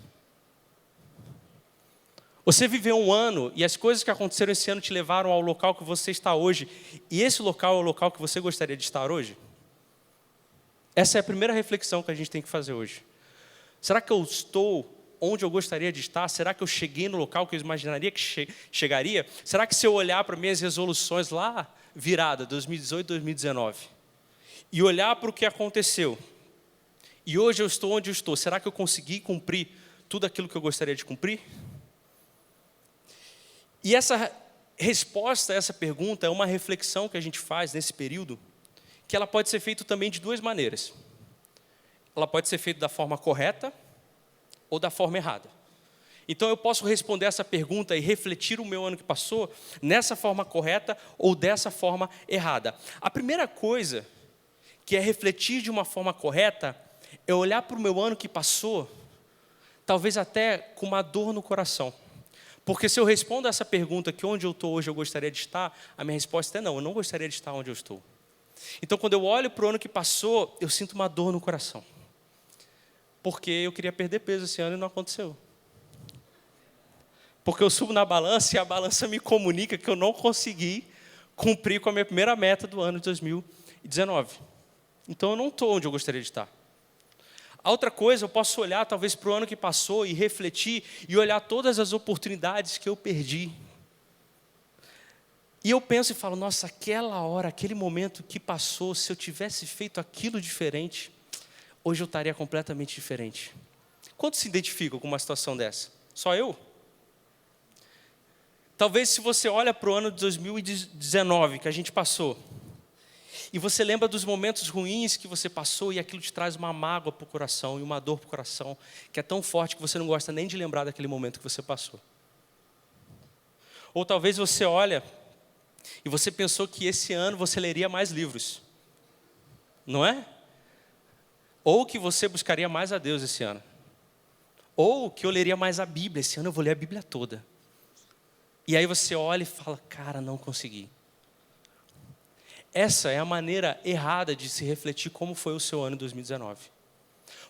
Você viveu um ano e as coisas que aconteceram esse ano te levaram ao local que você está hoje. E esse local é o local que você gostaria de estar hoje? Essa é a primeira reflexão que a gente tem que fazer hoje. Será que eu estou onde eu gostaria de estar? Será que eu cheguei no local que eu imaginaria que chegaria? Será que se eu olhar para minhas resoluções lá, virada, 2018, 2019, e olhar para o que aconteceu, e hoje eu estou onde eu estou, será que eu consegui cumprir tudo aquilo que eu gostaria de cumprir? E essa resposta a essa pergunta é uma reflexão que a gente faz nesse período, que ela pode ser feita também de duas maneiras. Ela pode ser feita da forma correta ou da forma errada. Então eu posso responder essa pergunta e refletir o meu ano que passou nessa forma correta ou dessa forma errada. A primeira coisa que é refletir de uma forma correta é olhar para o meu ano que passou, talvez até com uma dor no coração. Porque se eu respondo essa pergunta, que onde eu estou hoje eu gostaria de estar, a minha resposta é não, eu não gostaria de estar onde eu estou. Então quando eu olho para o ano que passou, eu sinto uma dor no coração. Porque eu queria perder peso esse ano e não aconteceu. Porque eu subo na balança e a balança me comunica que eu não consegui cumprir com a minha primeira meta do ano de 2019. Então eu não estou onde eu gostaria de estar. A outra coisa, eu posso olhar talvez para o ano que passou e refletir e olhar todas as oportunidades que eu perdi. E eu penso e falo, nossa, aquela hora, aquele momento que passou, se eu tivesse feito aquilo diferente, hoje eu estaria completamente diferente. Quantos se identificam com uma situação dessa? Só eu? Talvez se você olha para o ano de 2019 que a gente passou, e você lembra dos momentos ruins que você passou e aquilo te traz uma mágoa para o coração e uma dor para o coração, que é tão forte que você não gosta nem de lembrar daquele momento que você passou. Ou talvez você olha e você pensou que esse ano você leria mais livros, não é? Ou que você buscaria mais a Deus esse ano. Ou que eu leria mais a Bíblia, esse ano eu vou ler a Bíblia toda. E aí você olha e fala, cara, não consegui. Essa é a maneira errada de se refletir como foi o seu ano de 2019.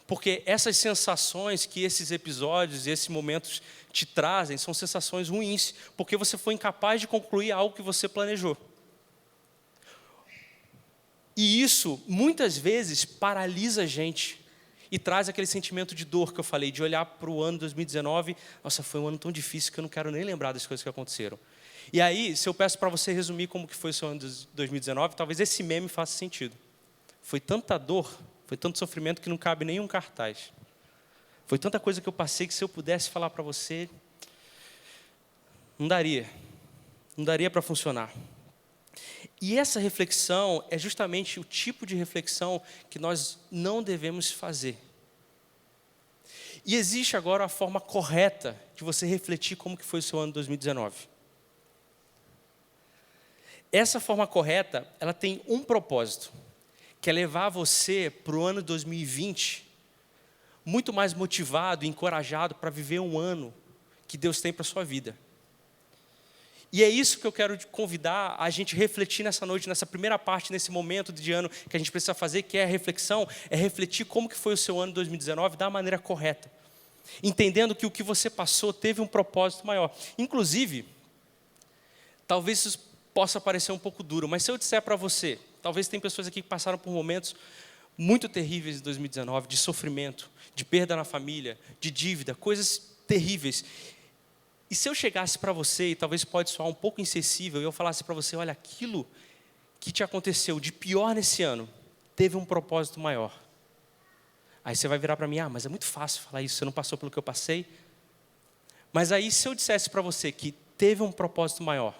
Porque essas sensações que esses episódios e esses momentos te trazem são sensações ruins, porque você foi incapaz de concluir algo que você planejou. E isso, muitas vezes, paralisa a gente e traz aquele sentimento de dor que eu falei, de olhar para o ano de 2019, nossa, foi um ano tão difícil que eu não quero nem lembrar das coisas que aconteceram. E aí, se eu peço para você resumir como que foi o seu ano de 2019, talvez esse meme faça sentido. Foi tanta dor, foi tanto sofrimento que não cabe nenhum cartaz. Foi tanta coisa que eu passei que se eu pudesse falar para você, não daria para funcionar. E essa reflexão é justamente o tipo de reflexão que nós não devemos fazer. E existe agora a forma correta de você refletir como que foi o seu ano de 2019. Essa forma correta, ela tem um propósito, que é levar você para o ano de 2020 muito mais motivado e encorajado para viver um ano que Deus tem para a sua vida. E é isso que eu quero convidar a gente refletir nessa noite, nessa primeira parte, nesse momento de ano que a gente precisa fazer, que é a reflexão, é refletir como que foi o seu ano de 2019 da maneira correta. Entendendo que o que você passou teve um propósito maior. Inclusive, talvez isso possa parecer um pouco duro, mas se eu disser para você, talvez tem pessoas aqui que passaram por momentos muito terríveis em 2019, de sofrimento, de perda na família, de dívida, coisas terríveis. E se eu chegasse para você, e talvez pode soar um pouco insensível, e eu falasse para você, olha, aquilo que te aconteceu de pior nesse ano, teve um propósito maior. Aí você vai virar para mim, mas é muito fácil falar isso, você não passou pelo que eu passei. Mas aí se eu dissesse para você que teve um propósito maior,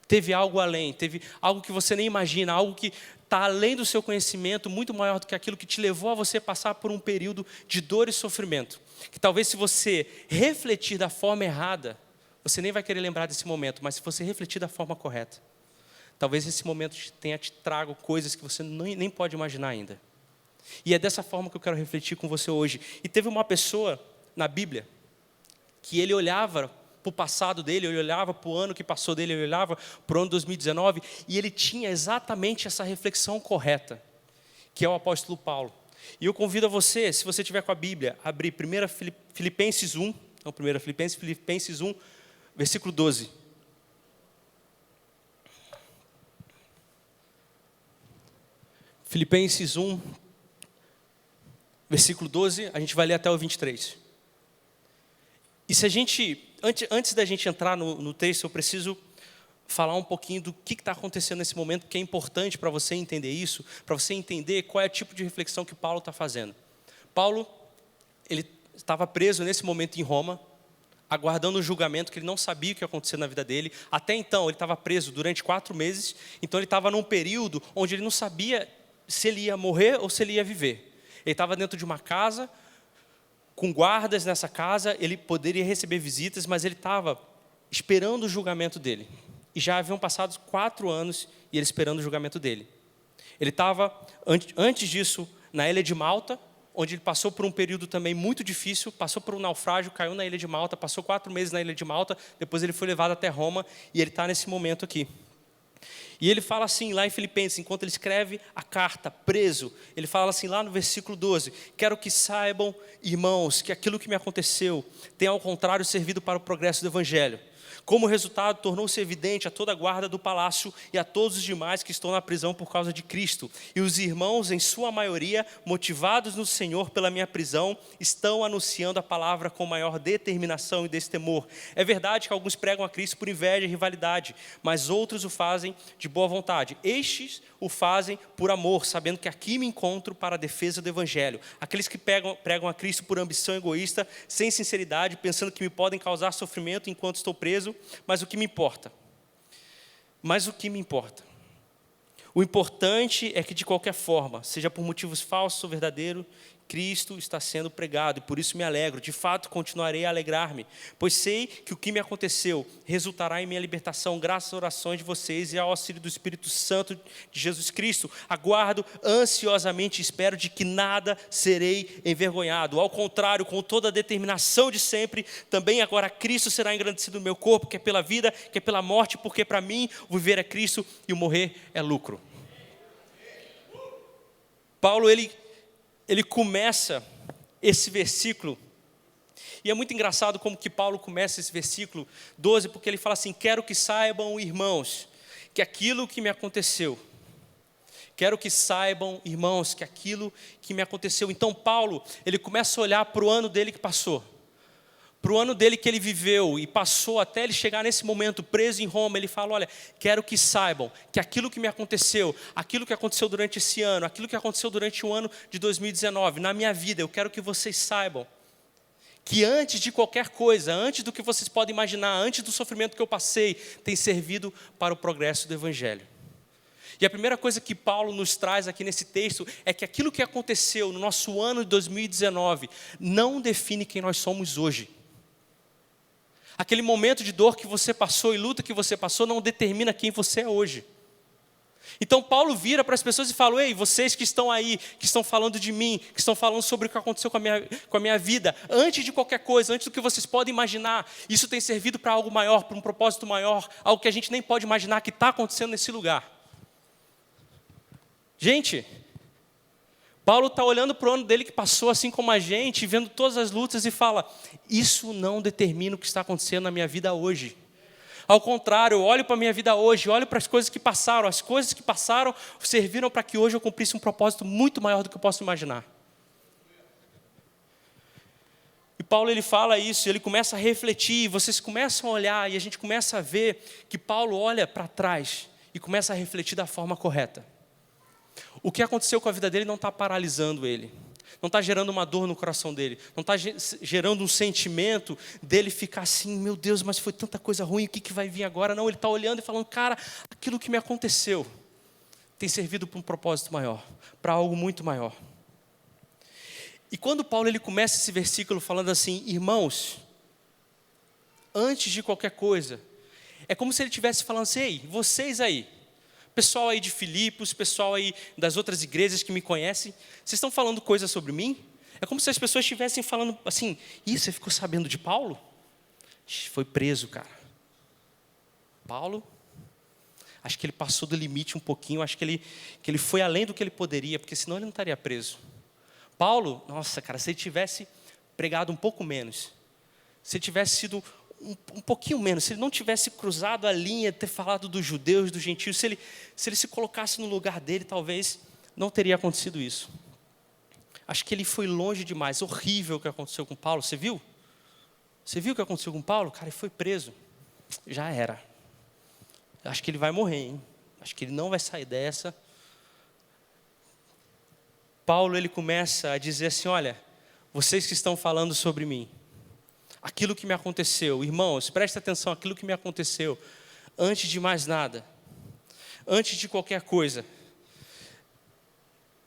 teve algo além, teve algo que você nem imagina, algo que está além do seu conhecimento, muito maior do que aquilo que te levou a você passar por um período de dor e sofrimento. Que talvez se você refletir da forma errada, você nem vai querer lembrar desse momento, mas se você refletir da forma correta, Talvez esse momento tenha te trago coisas que você nem pode imaginar ainda. E é dessa forma que eu quero refletir com você hoje. E teve uma pessoa na Bíblia que ele olhava para o passado dele, ele olhava para o ano que passou dele, ele olhava para o ano 2019 e ele tinha exatamente essa reflexão correta, que é o apóstolo Paulo. E eu convido a você, se você tiver com a Bíblia, a abrir 1 Filipenses 1, não 1 Filipenses 1, versículo 12. Filipenses 1, versículo 12, a gente vai ler até o 23. E se a gente, antes da gente entrar no texto, eu preciso falar um pouquinho do que está acontecendo nesse momento, porque é importante para você entender isso, para você entender qual é o tipo de reflexão que Paulo está fazendo. Paulo, ele estava preso nesse momento em Roma, aguardando um julgamento que ele não sabia o que ia acontecer na vida dele. Até então, ele estava preso durante 4 meses, então ele estava num período onde ele não sabia se ele ia morrer ou se ele ia viver. Ele estava dentro de uma casa, com guardas nessa casa, ele poderia receber visitas, mas ele estava esperando o julgamento dele. E já haviam passado 4 anos e ele esperando o julgamento dele. Ele estava, antes disso, na ilha de Malta, onde ele passou por um período também muito difícil, passou por um naufrágio, caiu na ilha de Malta, passou 4 meses na ilha de Malta, depois ele foi levado até Roma e ele está nesse momento aqui. E ele fala assim, lá em Filipenses, enquanto ele escreve a carta, preso, ele fala assim, lá no versículo 12, quero que saibam, irmãos, que aquilo que me aconteceu tem ao contrário servido para o progresso do Evangelho. Como resultado, tornou-se evidente a toda a guarda do palácio e a todos os demais que estão na prisão por causa de Cristo. E os irmãos, em sua maioria, motivados no Senhor pela minha prisão, estão anunciando a palavra com maior determinação e destemor. É verdade que alguns pregam a Cristo por inveja e rivalidade, mas outros o fazem de boa vontade. Estes o fazem por amor, sabendo que aqui me encontro para a defesa do Evangelho. Aqueles que pregam a Cristo por ambição egoísta, sem sinceridade, pensando que me podem causar sofrimento enquanto estou preso, mas o que me importa? O importante é que, de qualquer forma, seja por motivos falsos ou verdadeiros, Cristo está sendo pregado, e por isso me alegro. De fato, continuarei a alegrar-me, pois sei que o que me aconteceu resultará em minha libertação, graças às orações de vocês e ao auxílio do Espírito Santo de Jesus Cristo. Aguardo ansiosamente e espero de que nada serei envergonhado. Ao contrário, com toda a determinação de sempre, também agora Cristo será engrandecido no meu corpo, quer pela vida, quer pela morte, porque para mim o viver é Cristo e o morrer é lucro. Paulo, ele começa esse versículo, e é muito engraçado como que Paulo começa esse versículo 12, porque ele fala assim, quero que saibam, irmãos, que aquilo que me aconteceu. Quero que saibam, irmãos, que aquilo que me aconteceu. Então Paulo, ele começa a olhar para o ano dele que passou, para o ano dele que ele viveu e passou até ele chegar nesse momento preso em Roma. Ele fala, olha, quero que saibam que aquilo que me aconteceu, aquilo que aconteceu durante esse ano, aquilo que aconteceu durante o ano de 2019, na minha vida, eu quero que vocês saibam que antes de qualquer coisa, antes do que vocês podem imaginar, antes do sofrimento que eu passei, tem servido para o progresso do Evangelho. E a primeira coisa que Paulo nos traz aqui nesse texto é que aquilo que aconteceu no nosso ano de 2019 não define quem nós somos hoje. Aquele momento de dor que você passou e luta que você passou não determina quem você é hoje. Então Paulo vira para as pessoas e fala, ei, vocês que estão aí, que estão falando de mim, que estão falando sobre o que aconteceu com a minha vida, antes de qualquer coisa, antes do que vocês podem imaginar, isso tem servido para algo maior, para um propósito maior, algo que a gente nem pode imaginar que está acontecendo nesse lugar. Gente, Paulo está olhando para o ano dele que passou, assim como a gente, vendo todas as lutas e fala, isso não determina o que está acontecendo na minha vida hoje. Ao contrário, eu olho para a minha vida hoje, olho para as coisas que passaram serviram para que hoje eu cumprisse um propósito muito maior do que eu posso imaginar. E Paulo, ele fala isso, ele começa a refletir, vocês começam a olhar e a gente começa a ver que Paulo olha para trás e começa a refletir da forma correta. O que aconteceu com a vida dele não está paralisando ele, não está gerando uma dor no coração dele, não está gerando um sentimento dele ficar assim, meu Deus, mas foi tanta coisa ruim, o que vai vir agora? Não, ele está olhando e falando, cara, aquilo que me aconteceu tem servido para um propósito maior, para algo muito maior. E quando Paulo ele começa esse versículo falando assim, irmãos, antes de qualquer coisa, é como se ele estivesse falando assim, ei, vocês aí, Pessoal aí de Filipos, pessoal aí das outras igrejas que me conhecem, vocês estão falando coisas sobre mim? É como se as pessoas estivessem falando assim, você ficou sabendo de Paulo? Foi preso, cara. Paulo, acho que ele passou do limite um pouquinho, acho que ele foi além do que ele poderia, porque senão ele não estaria preso. Paulo, nossa, cara, se ele tivesse pregado um pouco menos, se ele tivesse sido um pouquinho menos, se ele não tivesse cruzado a linha, ter falado dos judeus, dos gentios, se ele se colocasse no lugar dele, talvez não teria acontecido isso. Acho que ele foi longe demais, horrível o que aconteceu com Paulo, você viu? Você viu o que aconteceu com Paulo? Cara, ele foi preso, já era. Acho que ele vai morrer, hein? Acho que ele não vai sair dessa. Paulo, ele começa a dizer assim, olha, vocês que estão falando sobre mim, aquilo que me aconteceu, irmãos, prestem atenção, aquilo que me aconteceu, antes de mais nada, antes de qualquer coisa,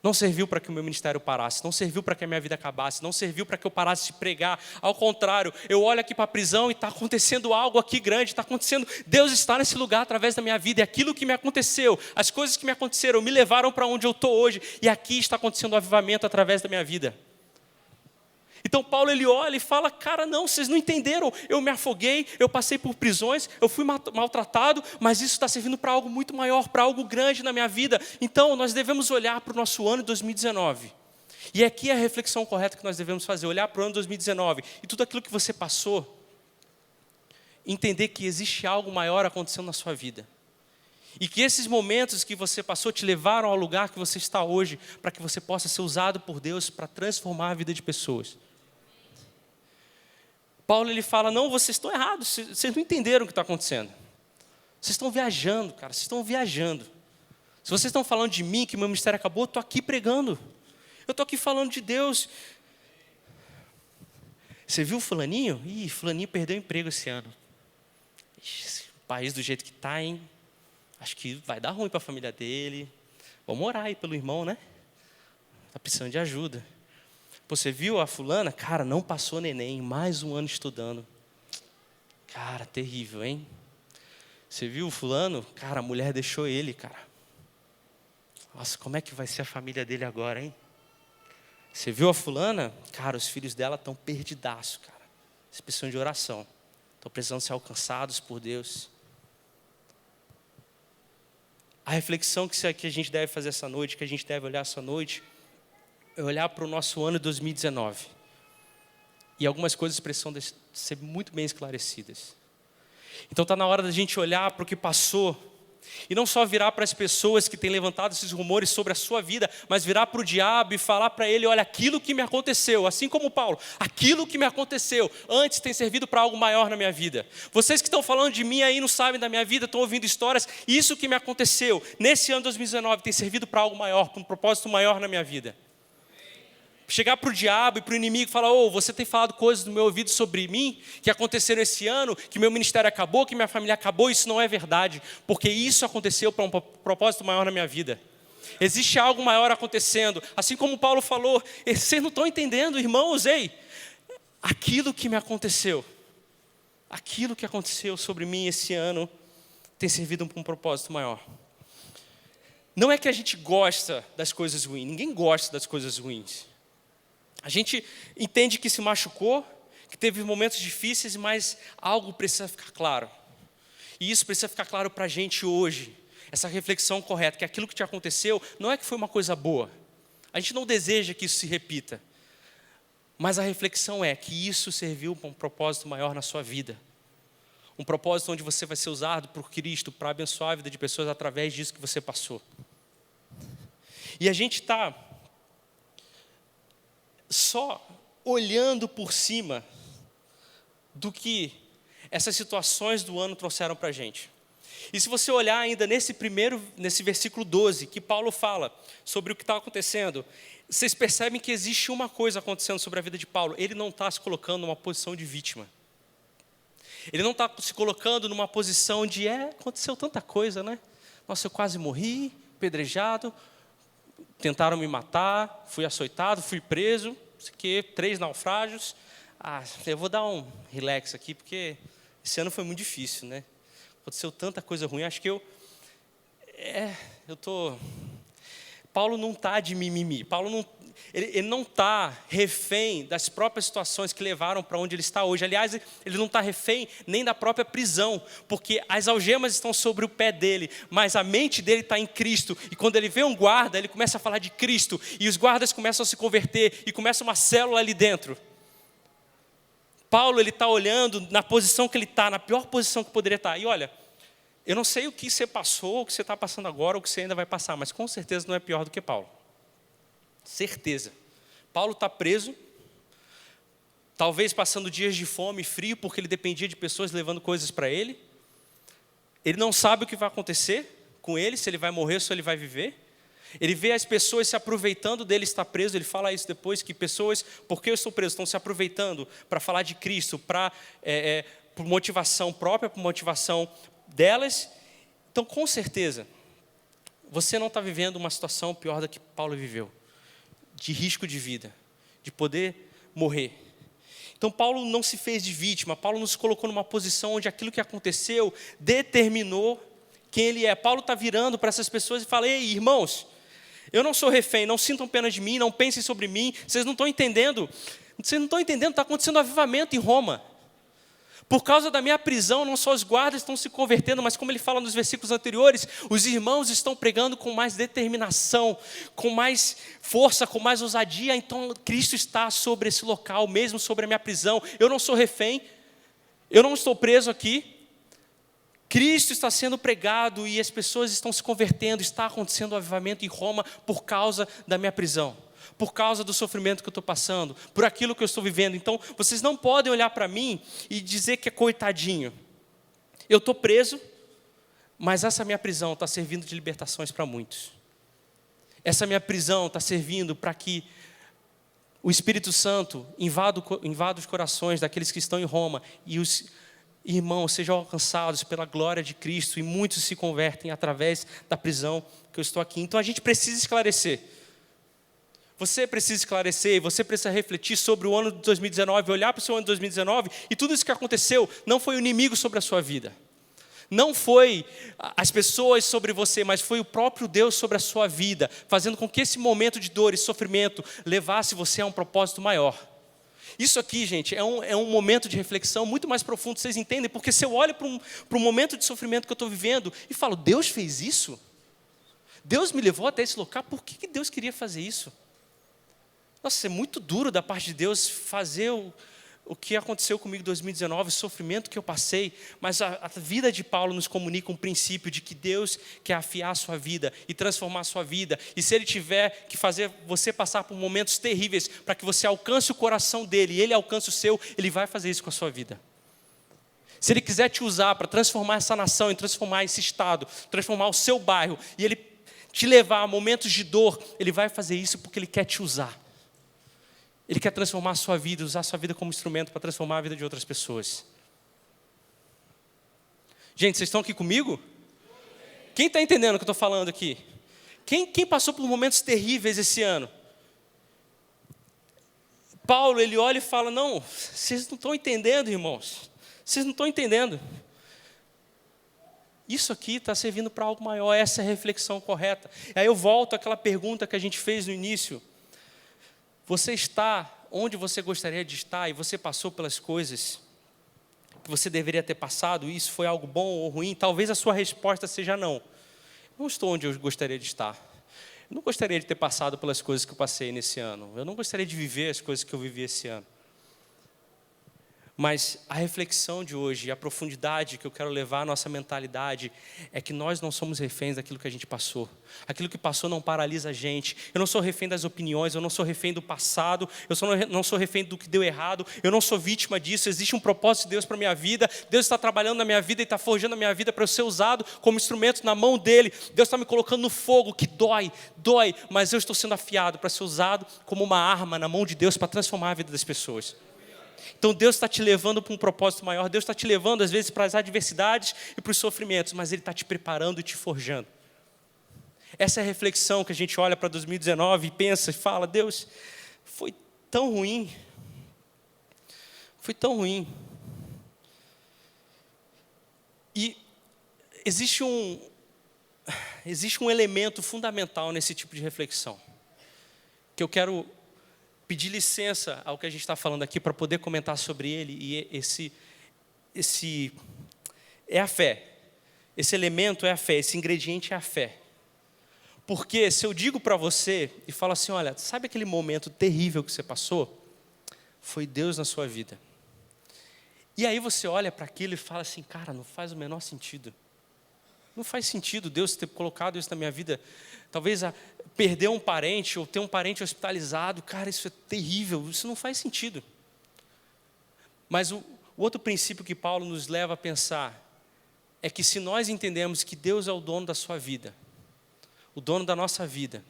não serviu para que o meu ministério parasse, não serviu para que a minha vida acabasse, não serviu para que eu parasse de pregar. Ao contrário, eu olho aqui para a prisão e está acontecendo algo aqui grande, está acontecendo, Deus está nesse lugar através da minha vida, e aquilo que me aconteceu, as coisas que me aconteceram, me levaram para onde eu estou hoje, e aqui está acontecendo um avivamento através da minha vida. Então Paulo, ele olha e fala, cara, não, vocês não entenderam, eu me afoguei, eu passei por prisões, eu fui maltratado, mas isso está servindo para algo muito maior, para algo grande na minha vida. Então nós devemos olhar para o nosso ano de 2019, e aqui é a reflexão correta que nós devemos fazer, olhar para o ano de 2019, e tudo aquilo que você passou, entender que existe algo maior acontecendo na sua vida, e que esses momentos que você passou te levaram ao lugar que você está hoje, para que você possa ser usado por Deus para transformar a vida de pessoas. Paulo, ele fala, não, vocês estão errados, vocês não entenderam o que está acontecendo. Vocês estão viajando, cara, vocês estão viajando. Se vocês estão falando de mim, que meu ministério acabou, eu estou aqui pregando. Eu estou aqui falando de Deus. Você viu o fulaninho? Ih, fulaninho perdeu o emprego esse ano. Ixi, o país do jeito que está, hein? Acho que vai dar ruim para a família dele. Vamos orar aí pelo irmão, né? Está precisando de ajuda. Você viu a fulana? Cara, não passou neném, mais um ano estudando. Cara, terrível, hein? Você viu o fulano? Cara, a mulher deixou ele, cara. Nossa, como é que vai ser a família dele agora, hein? Você viu a fulana? Cara, os filhos dela estão perdidaços, cara. Eles precisam de oração. Estão precisando ser alcançados por Deus. A reflexão que a gente deve fazer essa noite, que a gente deve olhar essa noite, é olhar para o nosso ano de 2019. E algumas coisas precisam ser muito bem esclarecidas. Então está na hora da gente olhar para o que passou. E não só virar para as pessoas que têm levantado esses rumores sobre a sua vida, mas virar para o diabo e falar para ele, olha, aquilo que me aconteceu, assim como Paulo, aquilo que me aconteceu antes tem servido para algo maior na minha vida. Vocês que estão falando de mim aí não sabem da minha vida, estão ouvindo histórias, isso que me aconteceu nesse ano de 2019 tem servido para algo maior, para um propósito maior na minha vida. Chegar para o diabo e para o inimigo e falar, você tem falado coisas no meu ouvido sobre mim, que aconteceram esse ano, que meu ministério acabou, que minha família acabou, isso não é verdade, porque isso aconteceu para um propósito maior na minha vida. Existe algo maior acontecendo, assim como Paulo falou, vocês não estão entendendo, irmãos, aquilo que me aconteceu, aquilo que aconteceu sobre mim esse ano, tem servido para um propósito maior. Não é que a gente gosta das coisas ruins, ninguém gosta das coisas ruins. A gente entende que se machucou, que teve momentos difíceis, mas algo precisa ficar claro. E isso precisa ficar claro para a gente hoje. Essa reflexão correta, que aquilo que te aconteceu não é que foi uma coisa boa. A gente não deseja que isso se repita. Mas a reflexão é que isso serviu para um propósito maior na sua vida. Um propósito onde você vai ser usado por Cristo para abençoar a vida de pessoas através disso que você passou. E a gente está só olhando por cima do que essas situações do ano trouxeram para a gente. E se você olhar ainda nesse versículo 12, que Paulo fala sobre o que está acontecendo, vocês percebem que existe uma coisa acontecendo sobre a vida de Paulo. Ele não está se colocando numa posição de vítima. Ele não está se colocando numa posição de, aconteceu tanta coisa, né? Nossa, eu quase morri, apedrejado, tentaram me matar, fui açoitado, fui preso, 3 naufrágios. Eu vou dar um relax aqui, porque esse ano foi muito difícil, né? Aconteceu tanta coisa ruim. Acho que Paulo não está de mimimi. Ele não está refém das próprias situações que levaram para onde ele está hoje. Aliás, ele não está refém nem da própria prisão, porque as algemas estão sobre o pé dele, mas a mente dele está em Cristo. E quando ele vê um guarda, ele começa a falar de Cristo, e os guardas começam a se converter, e começa uma célula ali dentro. Paulo, ele está olhando na posição que ele está, na pior posição que poderia estar. E olha, eu não sei o que você passou, o que você está passando agora, o que você ainda vai passar, mas com certeza não é pior do que Paulo. Certeza. Paulo está preso, talvez passando dias de fome e frio, porque ele dependia de pessoas levando coisas para ele. Ele não sabe o que vai acontecer com ele, se ele vai morrer ou se ele vai viver. Ele vê as pessoas se aproveitando dele estar preso. Ele fala isso depois, que pessoas, porque eu estou preso, estão se aproveitando para falar de Cristo, por motivação própria, por motivação delas. Então, com certeza, você não está vivendo uma situação pior da que Paulo viveu, de risco de vida, de poder morrer. Então Paulo não se fez de vítima, Paulo não se colocou numa posição onde aquilo que aconteceu determinou quem ele é. Paulo está virando para essas pessoas e fala: ei, irmãos, eu não sou refém, não sintam pena de mim, não pensem sobre mim, vocês não estão entendendo, está acontecendo um avivamento em Roma. Por causa da minha prisão, não só os guardas estão se convertendo, mas como ele fala nos versículos anteriores, os irmãos estão pregando com mais determinação, com mais força, com mais ousadia. Então Cristo está sobre esse local, mesmo sobre a minha prisão. Eu não sou refém, eu não estou preso aqui. Cristo está sendo pregado e as pessoas estão se convertendo. Está acontecendo um avivamento em Roma por causa da minha prisão, por causa do sofrimento que eu estou passando, por aquilo que eu estou vivendo. Então, vocês não podem olhar para mim e dizer que é coitadinho. Eu estou preso, mas essa minha prisão está servindo de libertações para muitos. Essa minha prisão está servindo para que o Espírito Santo invada os corações daqueles que estão em Roma e os irmãos sejam alcançados pela glória de Cristo e muitos se convertem através da prisão que eu estou aqui. Então, a gente precisa esclarecer. Você precisa esclarecer, você precisa refletir sobre o ano de 2019, olhar para o seu ano de 2019 e tudo isso que aconteceu não foi o inimigo sobre a sua vida. Não foi as pessoas sobre você, mas foi o próprio Deus sobre a sua vida, fazendo com que esse momento de dor e sofrimento levasse você a um propósito maior. Isso aqui, gente, é um momento de reflexão muito mais profundo, vocês entendem? Porque se eu olho para um momento de sofrimento que eu estou vivendo e falo: Deus fez isso? Deus me levou até esse local, por que Deus queria fazer isso? Nossa, é muito duro da parte de Deus fazer o que aconteceu comigo em 2019, o sofrimento que eu passei, mas a vida de Paulo nos comunica um princípio de que Deus quer afiar a sua vida e transformar a sua vida, e se Ele tiver que fazer você passar por momentos terríveis para que você alcance o coração dEle e Ele alcance o seu, Ele vai fazer isso com a sua vida. Se Ele quiser te usar para transformar essa nação, e transformar esse estado, transformar o seu bairro, e Ele te levar a momentos de dor, Ele vai fazer isso porque Ele quer te usar. Ele quer transformar a sua vida, usar a sua vida como instrumento para transformar a vida de outras pessoas. Gente, vocês estão aqui comigo? Quem está entendendo o que eu estou falando aqui? Quem passou por momentos terríveis esse ano? Paulo, ele olha e fala: não, vocês não estão entendendo, irmãos. Vocês não estão entendendo. Isso aqui está servindo para algo maior, essa é a reflexão correta. Aí eu volto àquela pergunta que a gente fez no início. Você está onde você gostaria de estar e você passou pelas coisas que você deveria ter passado, e isso foi algo bom ou ruim? Talvez a sua resposta seja não. Não estou onde eu gostaria de estar. Eu não gostaria de ter passado pelas coisas que eu passei nesse ano. Eu não gostaria de viver as coisas que eu vivi esse ano. Mas a reflexão de hoje, a profundidade que eu quero levar à nossa mentalidade é que nós não somos reféns daquilo que a gente passou. Aquilo que passou não paralisa a gente. Eu não sou refém das opiniões, eu não sou refém do passado, não sou refém do que deu errado, eu não sou vítima disso. Existe um propósito de Deus para a minha vida. Deus está trabalhando na minha vida e está forjando a minha vida para eu ser usado como instrumento na mão dEle. Deus está me colocando no fogo que dói, mas eu estou sendo afiado para ser usado como uma arma na mão de Deus para transformar a vida das pessoas. Então Deus está te levando para um propósito maior. Deus está te levando às vezes para as adversidades e para os sofrimentos, mas Ele está te preparando e te forjando. Essa é a reflexão que a gente olha para 2019 e pensa e fala: Deus, foi tão ruim. Foi tão ruim. E existe existe um elemento fundamental nesse tipo de reflexão, que eu quero pedir licença ao que a gente está falando aqui para poder comentar sobre ele, e esse é a fé. Esse elemento é a fé, esse ingrediente é a fé. Porque se eu digo para você e falo assim, olha, sabe aquele momento terrível que você passou? Foi Deus na sua vida. E aí você olha para aquilo e fala assim, cara, não faz o menor sentido. Não faz sentido Deus ter colocado isso na minha vida. Talvez perder um parente ou ter um parente hospitalizado. Cara, isso é terrível, isso não faz sentido. Mas o outro princípio que Paulo nos leva a pensar é que se nós entendemos que Deus é o dono da sua vida, o dono da nossa vida,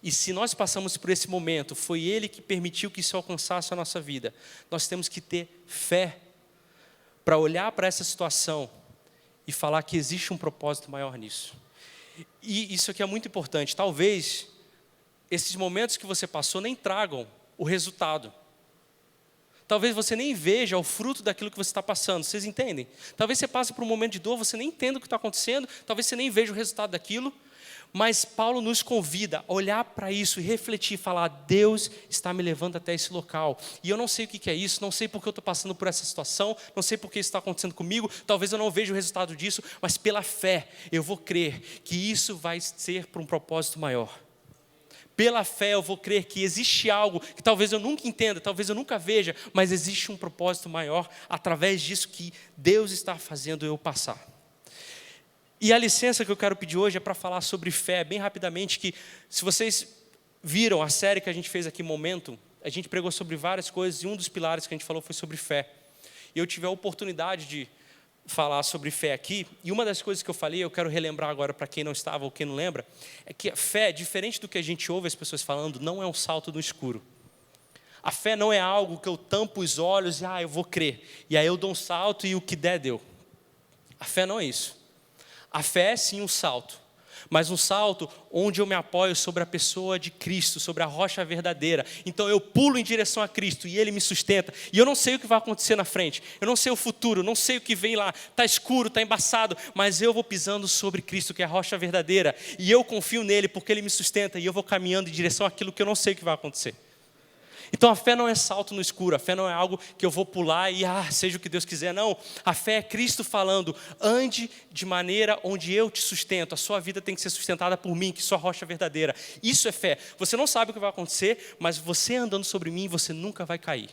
e se nós passamos por esse momento, foi Ele que permitiu que isso alcançasse a nossa vida, nós temos que ter fé para olhar para essa situação e falar que existe um propósito maior nisso. E isso aqui é muito importante. Talvez esses momentos que você passou nem tragam o resultado. Talvez você nem veja o fruto daquilo que você está passando. Vocês entendem? Talvez você passe por um momento de dor, você nem entenda o que está acontecendo. Talvez você nem veja o resultado daquilo. Mas Paulo nos convida a olhar para isso e refletir, falar, Deus está me levando até esse local. E eu não sei o que é isso, não sei porque eu estou passando por essa situação, não sei porque isso está acontecendo comigo, talvez eu não veja o resultado disso, mas pela fé eu vou crer que isso vai ser para um propósito maior. Pela fé eu vou crer que existe algo que talvez eu nunca entenda, talvez eu nunca veja, mas existe um propósito maior através disso que Deus está fazendo eu passar. E a licença que eu quero pedir hoje é para falar sobre fé, bem rapidamente, que se vocês viram a série que a gente fez aqui, Momento, a gente pregou sobre várias coisas e um dos pilares que a gente falou foi sobre fé. E eu tive a oportunidade de falar sobre fé aqui, e uma das coisas que eu falei, eu quero relembrar agora para quem não estava ou quem não lembra, é que a fé, diferente do que a gente ouve as pessoas falando, não é um salto no escuro. A fé não é algo que eu tampo os olhos e eu vou crer, e aí eu dou um salto e o que der, deu. A fé não é isso. A fé é sim um salto, mas um salto onde eu me apoio sobre a pessoa de Cristo, sobre a rocha verdadeira. Então eu pulo em direção a Cristo e Ele me sustenta. E eu não sei o que vai acontecer na frente, eu não sei o futuro, não sei o que vem lá. Está escuro, está embaçado, mas eu vou pisando sobre Cristo, que é a rocha verdadeira. E eu confio nele porque Ele me sustenta e eu vou caminhando em direção àquilo que eu não sei o que vai acontecer. Então a fé não é salto no escuro, a fé não é algo que eu vou pular e seja o que Deus quiser, não. A fé é Cristo falando, ande de maneira onde eu te sustento, a sua vida tem que ser sustentada por mim, que sou a rocha verdadeira. Isso é fé. Você não sabe o que vai acontecer, mas você andando sobre mim, você nunca vai cair.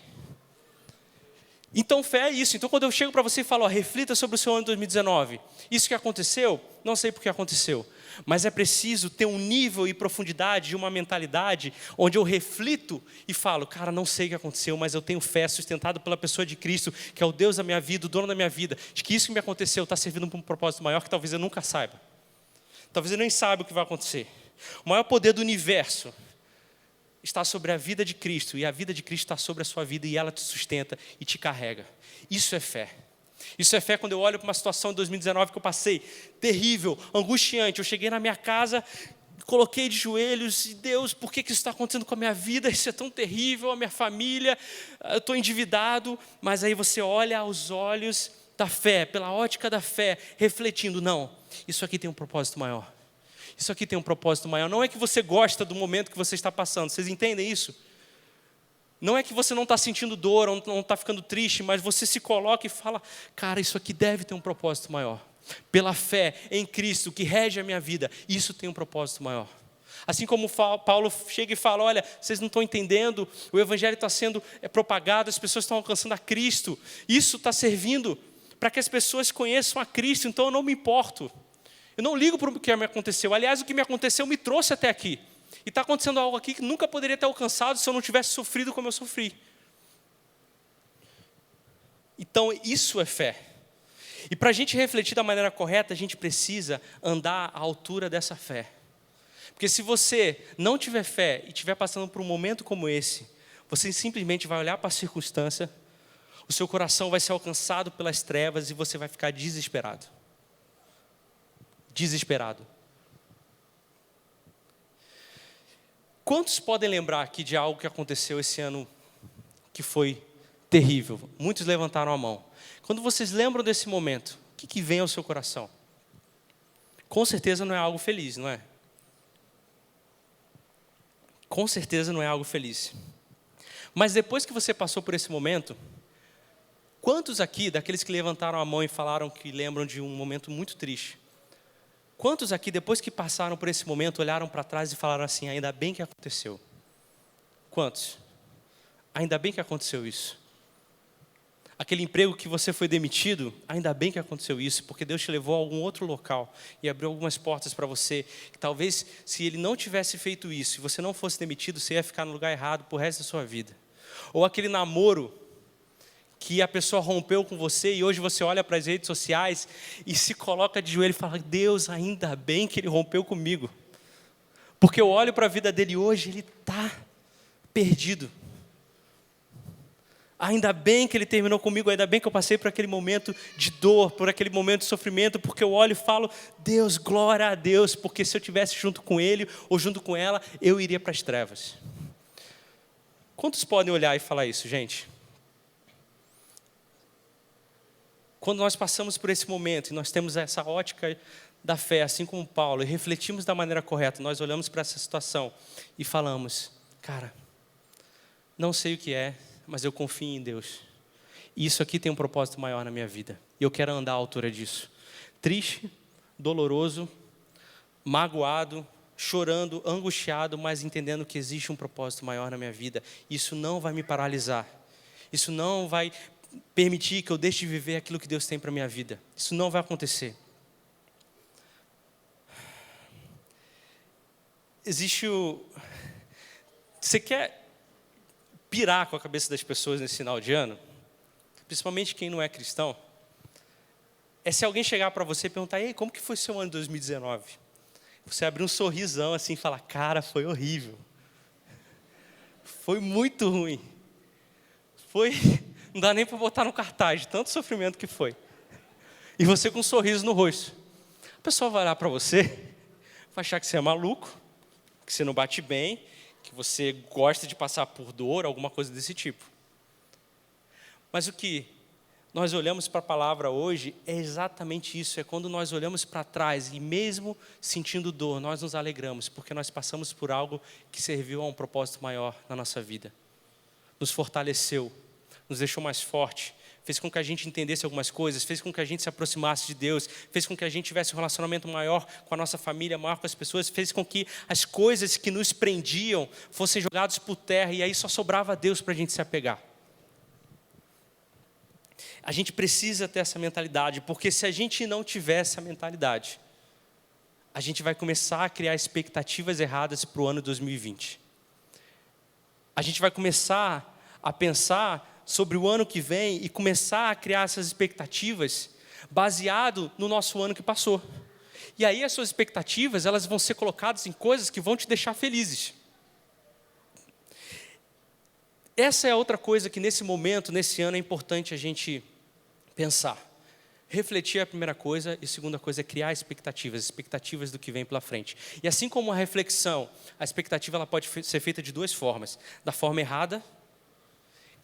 Então fé é isso. Então quando eu chego para você e falo, reflita sobre o seu ano de 2019. Isso que aconteceu, não sei por que aconteceu. Mas é preciso ter um nível e profundidade de uma mentalidade onde eu reflito e falo, cara, não sei o que aconteceu, mas eu tenho fé sustentado pela pessoa de Cristo, que é o Deus da minha vida, o dono da minha vida, de que isso que me aconteceu está servindo para um propósito maior que talvez eu nunca saiba. Talvez eu nem saiba o que vai acontecer. O maior poder do universo está sobre a vida de Cristo, e a vida de Cristo está sobre a sua vida, e ela te sustenta e te carrega. Isso é fé. Isso é fé quando eu olho para uma situação de 2019 que eu passei, terrível, angustiante. Eu cheguei na minha casa, coloquei de joelhos, e Deus, por que isso está acontecendo com a minha vida? Isso é tão terrível, a minha família, eu estou endividado. Mas aí você olha aos olhos da fé, pela ótica da fé, refletindo, não, isso aqui tem um propósito maior. Isso aqui tem um propósito maior. Não é que você gosta do momento que você está passando, vocês entendem isso? Não é que você não está sentindo dor, ou não está ficando triste, mas você se coloca e fala, cara, isso aqui deve ter um propósito maior. Pela fé em Cristo, que rege a minha vida, isso tem um propósito maior. Assim como Paulo chega e fala, olha, vocês não estão entendendo, o Evangelho está sendo propagado, as pessoas estão alcançando a Cristo. Isso está servindo para que as pessoas conheçam a Cristo, então eu não me importo. Eu não ligo para o que me aconteceu. Aliás, o que me aconteceu me trouxe até aqui. E está acontecendo algo aqui que nunca poderia ter alcançado se eu não tivesse sofrido como eu sofri. Então, isso é fé. E para a gente refletir da maneira correta, a gente precisa andar à altura dessa fé. Porque se você não tiver fé e estiver passando por um momento como esse, você simplesmente vai olhar para a circunstância, o seu coração vai ser alcançado pelas trevas e você vai ficar desesperado. Desesperado. Quantos podem lembrar aqui de algo que aconteceu esse ano que foi terrível? Muitos levantaram a mão. Quando vocês lembram desse momento, o que vem ao seu coração? Com certeza não é algo feliz, não é? Com certeza não é algo feliz. Mas depois que você passou por esse momento, quantos aqui, daqueles que levantaram a mão e falaram que lembram de um momento muito triste, quantos aqui, depois que passaram por esse momento, olharam para trás e falaram assim, ainda bem que aconteceu? Quantos? Ainda bem que aconteceu isso. Aquele emprego que você foi demitido, ainda bem que aconteceu isso, porque Deus te levou a algum outro local e abriu algumas portas para você, que talvez se Ele não tivesse feito isso, se você não fosse demitido, você ia ficar no lugar errado pro resto da sua vida. Ou aquele namoro que a pessoa rompeu com você e hoje você olha para as redes sociais e se coloca de joelho e fala, Deus, ainda bem que ele rompeu comigo. Porque eu olho para a vida dele hoje, ele está perdido. Ainda bem que ele terminou comigo, ainda bem que eu passei por aquele momento de dor, por aquele momento de sofrimento, porque eu olho e falo, Deus, glória a Deus, porque se eu estivesse junto com ele ou junto com ela, eu iria para as trevas. Quantos podem olhar e falar isso, gente? Quando nós passamos por esse momento e nós temos essa ótica da fé, assim como Paulo, e refletimos da maneira correta, nós olhamos para essa situação e falamos, cara, não sei o que é, mas eu confio em Deus. E isso aqui tem um propósito maior na minha vida. E eu quero andar à altura disso. Triste, doloroso, magoado, chorando, angustiado, mas entendendo que existe um propósito maior na minha vida. Isso não vai me paralisar. Isso não vai permitir que eu deixe de viver aquilo que Deus tem para a minha vida. Isso não vai acontecer. Existe o... Você quer pirar com a cabeça das pessoas nesse final de ano? Principalmente quem não é cristão. É se alguém chegar para você e perguntar, ei, como que foi seu ano de 2019? Você abrir um sorrisão assim e falar, cara, foi horrível. Foi muito ruim. Foi... Não dá nem para botar no cartaz, de tanto sofrimento que foi. E você com um sorriso no rosto. A pessoa vai olhar para você, vai achar que você é maluco, que você não bate bem, que você gosta de passar por dor, alguma coisa desse tipo. Mas o que nós olhamos para a palavra hoje é exatamente isso. É quando nós olhamos para trás e mesmo sentindo dor, nós nos alegramos, porque nós passamos por algo que serviu a um propósito maior na nossa vida. Nos fortaleceu, nos deixou mais forte, fez com que a gente entendesse algumas coisas, fez com que a gente se aproximasse de Deus, fez com que a gente tivesse um relacionamento maior com a nossa família, maior com as pessoas, fez com que as coisas que nos prendiam fossem jogadas por terra e aí só sobrava Deus para a gente se apegar. A gente precisa ter essa mentalidade, porque se a gente não tiver essa mentalidade, a gente vai começar a criar expectativas erradas para o ano 2020. A gente vai começar a pensar sobre o ano que vem e começar a criar essas expectativas baseado no nosso ano que passou. E aí as suas expectativas, elas vão ser colocadas em coisas que vão te deixar felizes. Essa é outra coisa que nesse momento, nesse ano, é importante a gente pensar. Refletir é a primeira coisa e a segunda coisa é criar expectativas do que vem pela frente. E assim como a reflexão, a expectativa ela pode ser feita de duas formas. Da forma errada,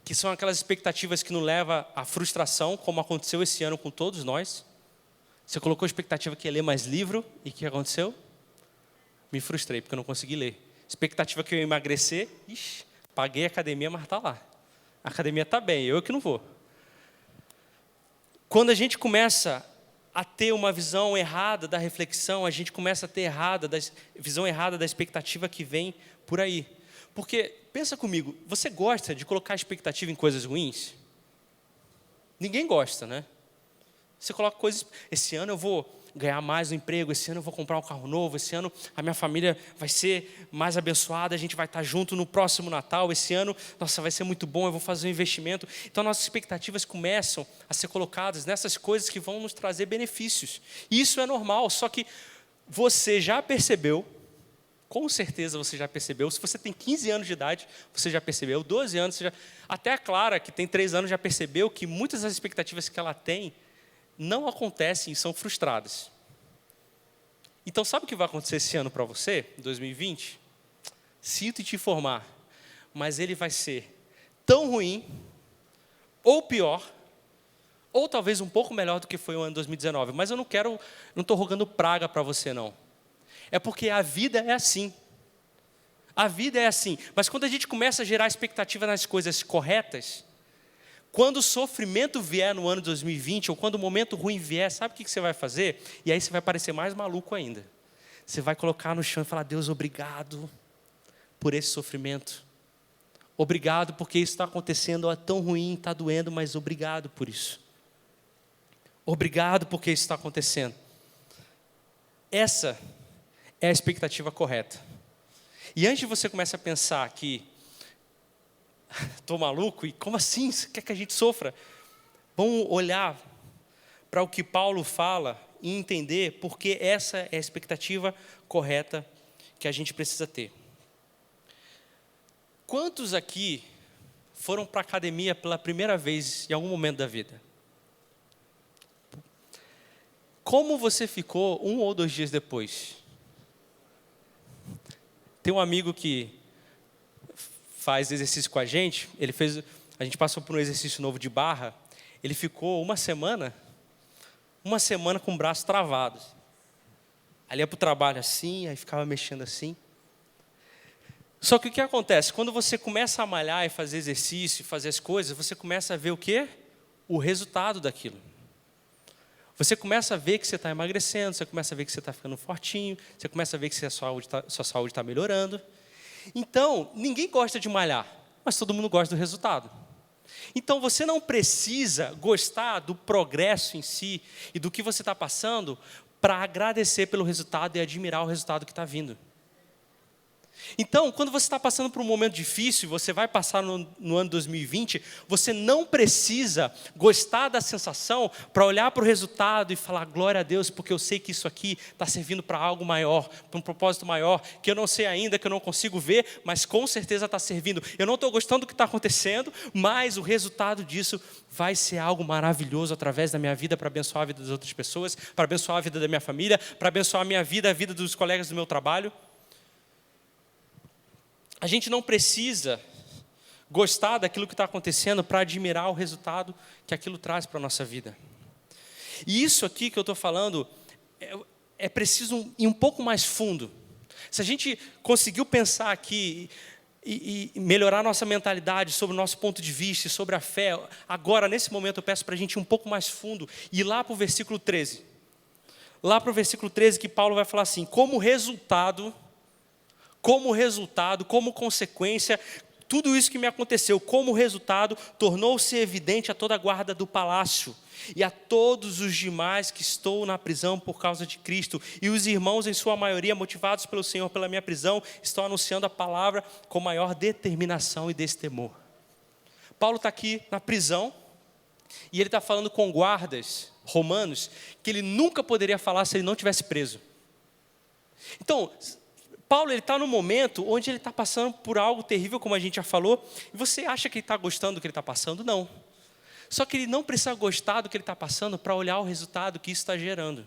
que são aquelas expectativas que nos levam à frustração, como aconteceu esse ano com todos nós. Você colocou a expectativa que ia ler mais livro, e o que aconteceu? Me frustrei, porque eu não consegui ler. Expectativa que eu ia emagrecer, paguei a academia, mas está lá. A academia está bem, eu que não vou. Quando a gente começa a ter uma visão errada da reflexão, a gente começa a ter visão errada da expectativa que vem por aí. Porque, pensa comigo, você gosta de colocar expectativa em coisas ruins? Ninguém gosta, né? Você coloca coisas, esse ano eu vou ganhar mais no emprego, esse ano eu vou comprar um carro novo, esse ano a minha família vai ser mais abençoada, a gente vai estar junto no próximo Natal, esse ano, nossa, vai ser muito bom, eu vou fazer um investimento. Então, nossas expectativas começam a ser colocadas nessas coisas que vão nos trazer benefícios. E isso é normal, só que você já percebeu, com certeza você já percebeu, se você tem 15 anos de idade, você já percebeu, 12 anos, até a Clara, que tem 3 anos, já percebeu que muitas das expectativas que ela tem não acontecem e são frustradas. Então, sabe o que vai acontecer esse ano para você, 2020? Sinto te informar, mas ele vai ser tão ruim, ou pior, ou talvez um pouco melhor do que foi o ano 2019. Mas eu não estou rogando praga para você, não. É porque a vida é assim. A vida é assim. Mas quando a gente começa a gerar expectativa nas coisas corretas, quando o sofrimento vier no ano 2020, ou quando o momento ruim vier, sabe o que você vai fazer? E aí você vai parecer mais maluco ainda. Você vai colocar no chão e falar: Deus, obrigado por esse sofrimento. Obrigado porque isso está acontecendo, é tão ruim, está doendo, mas obrigado por isso. Obrigado porque isso está acontecendo. Essa é a expectativa correta. E antes de você começar a pensar que estou maluco, e como assim? Você quer que a gente sofra? Vamos olhar para o que Paulo fala e entender porque essa é a expectativa correta que a gente precisa ter. Quantos aqui foram para a academia pela primeira vez em algum momento da vida? Como você ficou 1 ou 2 dias depois? Tem um amigo que faz exercício com a gente, a gente passou por um exercício novo de barra, ele ficou uma semana com o braço travado. Ali ia para o trabalho assim, aí ficava mexendo assim. Só que o que acontece? Quando você começa a malhar e fazer exercício, fazer as coisas, você começa a ver o quê? O resultado daquilo. Você começa a ver que você está emagrecendo, você começa a ver que você está ficando fortinho, você começa a ver que sua saúde está melhorando. Então, ninguém gosta de malhar, mas todo mundo gosta do resultado. Então, você não precisa gostar do progresso em si e do que você está passando para agradecer pelo resultado e admirar o resultado que está vindo. Então, quando você está passando por um momento difícil, você vai passar no ano 2020, você não precisa gostar da sensação para olhar para o resultado e falar: glória a Deus, porque eu sei que isso aqui está servindo para algo maior, para um propósito maior, que eu não sei ainda, que eu não consigo ver, mas com certeza está servindo. Eu não estou gostando do que está acontecendo, mas o resultado disso vai ser algo maravilhoso através da minha vida, para abençoar a vida das outras pessoas, para abençoar a vida da minha família, para abençoar a minha vida, a vida dos colegas do meu trabalho. A gente não precisa gostar daquilo que está acontecendo para admirar o resultado que aquilo traz para a nossa vida. E isso aqui que eu estou falando é preciso ir um pouco mais fundo. Se a gente conseguiu pensar aqui e melhorar nossa mentalidade sobre o nosso ponto de vista e sobre a fé, agora, nesse momento, eu peço para a gente ir um pouco mais fundo e ir lá para o versículo 13. Lá para o versículo 13 que Paulo vai falar assim: como resultado, como consequência, tudo isso que me aconteceu, como resultado, tornou-se evidente a toda a guarda do palácio e a todos os demais que estou na prisão por causa de Cristo. E os irmãos, em sua maioria, motivados pelo Senhor pela minha prisão, estão anunciando a palavra com maior determinação e destemor. Paulo está aqui na prisão e ele está falando com guardas romanos que ele nunca poderia falar se ele não tivesse preso. Então, Paulo está num momento onde ele está passando por algo terrível, como a gente já falou, e você acha que ele está gostando do que ele está passando? Não. Só que ele não precisa gostar do que ele está passando para olhar o resultado que isso está gerando.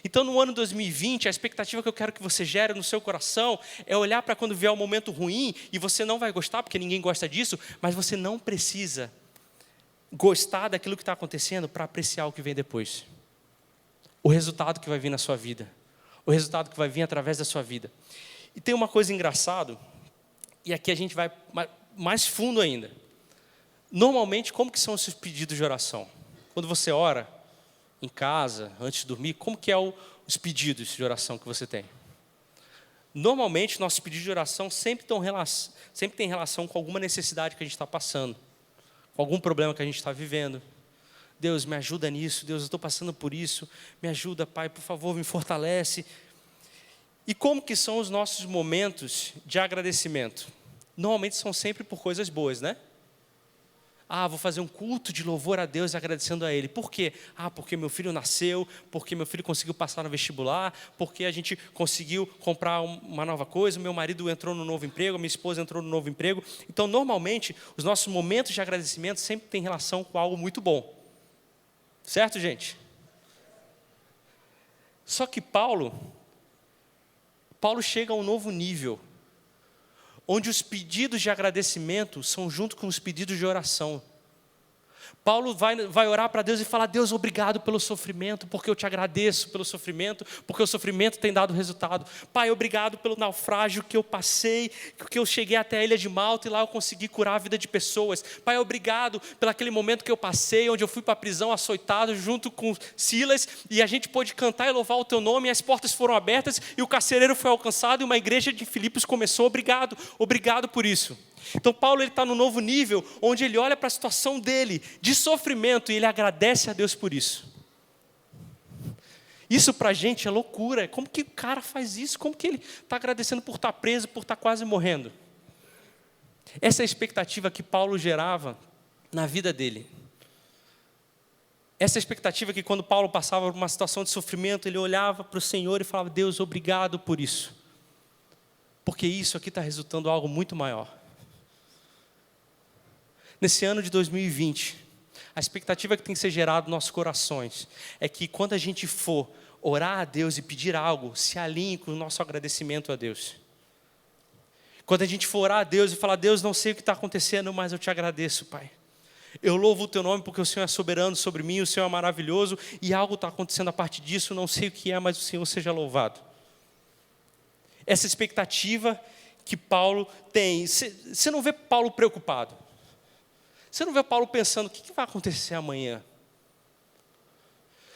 Então, no ano 2020, a expectativa que eu quero que você gere no seu coração é olhar para quando vier um momento ruim, e você não vai gostar, porque ninguém gosta disso, mas você não precisa gostar daquilo que está acontecendo para apreciar o que vem depois. O resultado que vai vir na sua vida. O resultado que vai vir através da sua vida. E tem uma coisa engraçada, e aqui a gente vai mais fundo ainda. Normalmente, como que são os seus pedidos de oração? Quando você ora em casa, antes de dormir, como que é os pedidos de oração que você tem? Normalmente, nossos pedidos de oração sempre tem relação com alguma necessidade que a gente está passando, com algum problema que a gente está vivendo. Deus, me ajuda nisso. Deus, eu estou passando por isso. Me ajuda, Pai, por favor, me fortalece. E como que são os nossos momentos de agradecimento? Normalmente são sempre por coisas boas, né? Vou fazer um culto de louvor a Deus agradecendo a Ele. Por quê? Porque meu filho nasceu, porque meu filho conseguiu passar no vestibular, porque a gente conseguiu comprar uma nova coisa, meu marido entrou no novo emprego, minha esposa entrou no novo emprego. Então, normalmente, os nossos momentos de agradecimento sempre têm relação com algo muito bom. Certo, gente? Só que Paulo chega a um novo nível, onde os pedidos de agradecimento são junto com os pedidos de oração. Paulo vai orar para Deus e falar: Deus, obrigado pelo sofrimento, porque eu te agradeço pelo sofrimento, porque o sofrimento tem dado resultado. Pai, obrigado pelo naufrágio que eu passei, que eu cheguei até a ilha de Malta e lá eu consegui curar a vida de pessoas. Pai, obrigado pelo aquele momento que eu passei, onde eu fui para a prisão açoitado junto com Silas, e a gente pôde cantar e louvar o teu nome, e as portas foram abertas, e o carcereiro foi alcançado, e uma igreja de Filipos começou. Obrigado por isso. Então Paulo está no novo nível, onde ele olha para a situação dele, de sofrimento, e ele agradece a Deus por isso. Isso para a gente é loucura. Como que o cara faz isso? Como que ele está agradecendo por estar preso, por estar quase morrendo? Essa é a expectativa que Paulo gerava na vida dele. Essa é a expectativa que quando Paulo passava por uma situação de sofrimento, ele olhava para o Senhor e falava: Deus, obrigado por isso. Porque isso aqui está resultando em algo muito maior. Nesse ano de 2020, a expectativa que tem que ser gerada nos nossos corações é que quando a gente for orar a Deus e pedir algo, se alinhe com o nosso agradecimento a Deus. Quando a gente for orar a Deus e falar: Deus, não sei o que está acontecendo, mas eu te agradeço, Pai. Eu louvo o teu nome porque o Senhor é soberano sobre mim, o Senhor é maravilhoso, e algo está acontecendo a partir disso, não sei o que é, mas o Senhor seja louvado. Essa expectativa que Paulo tem. Você não vê Paulo preocupado. Você não vê Paulo pensando: o que vai acontecer amanhã?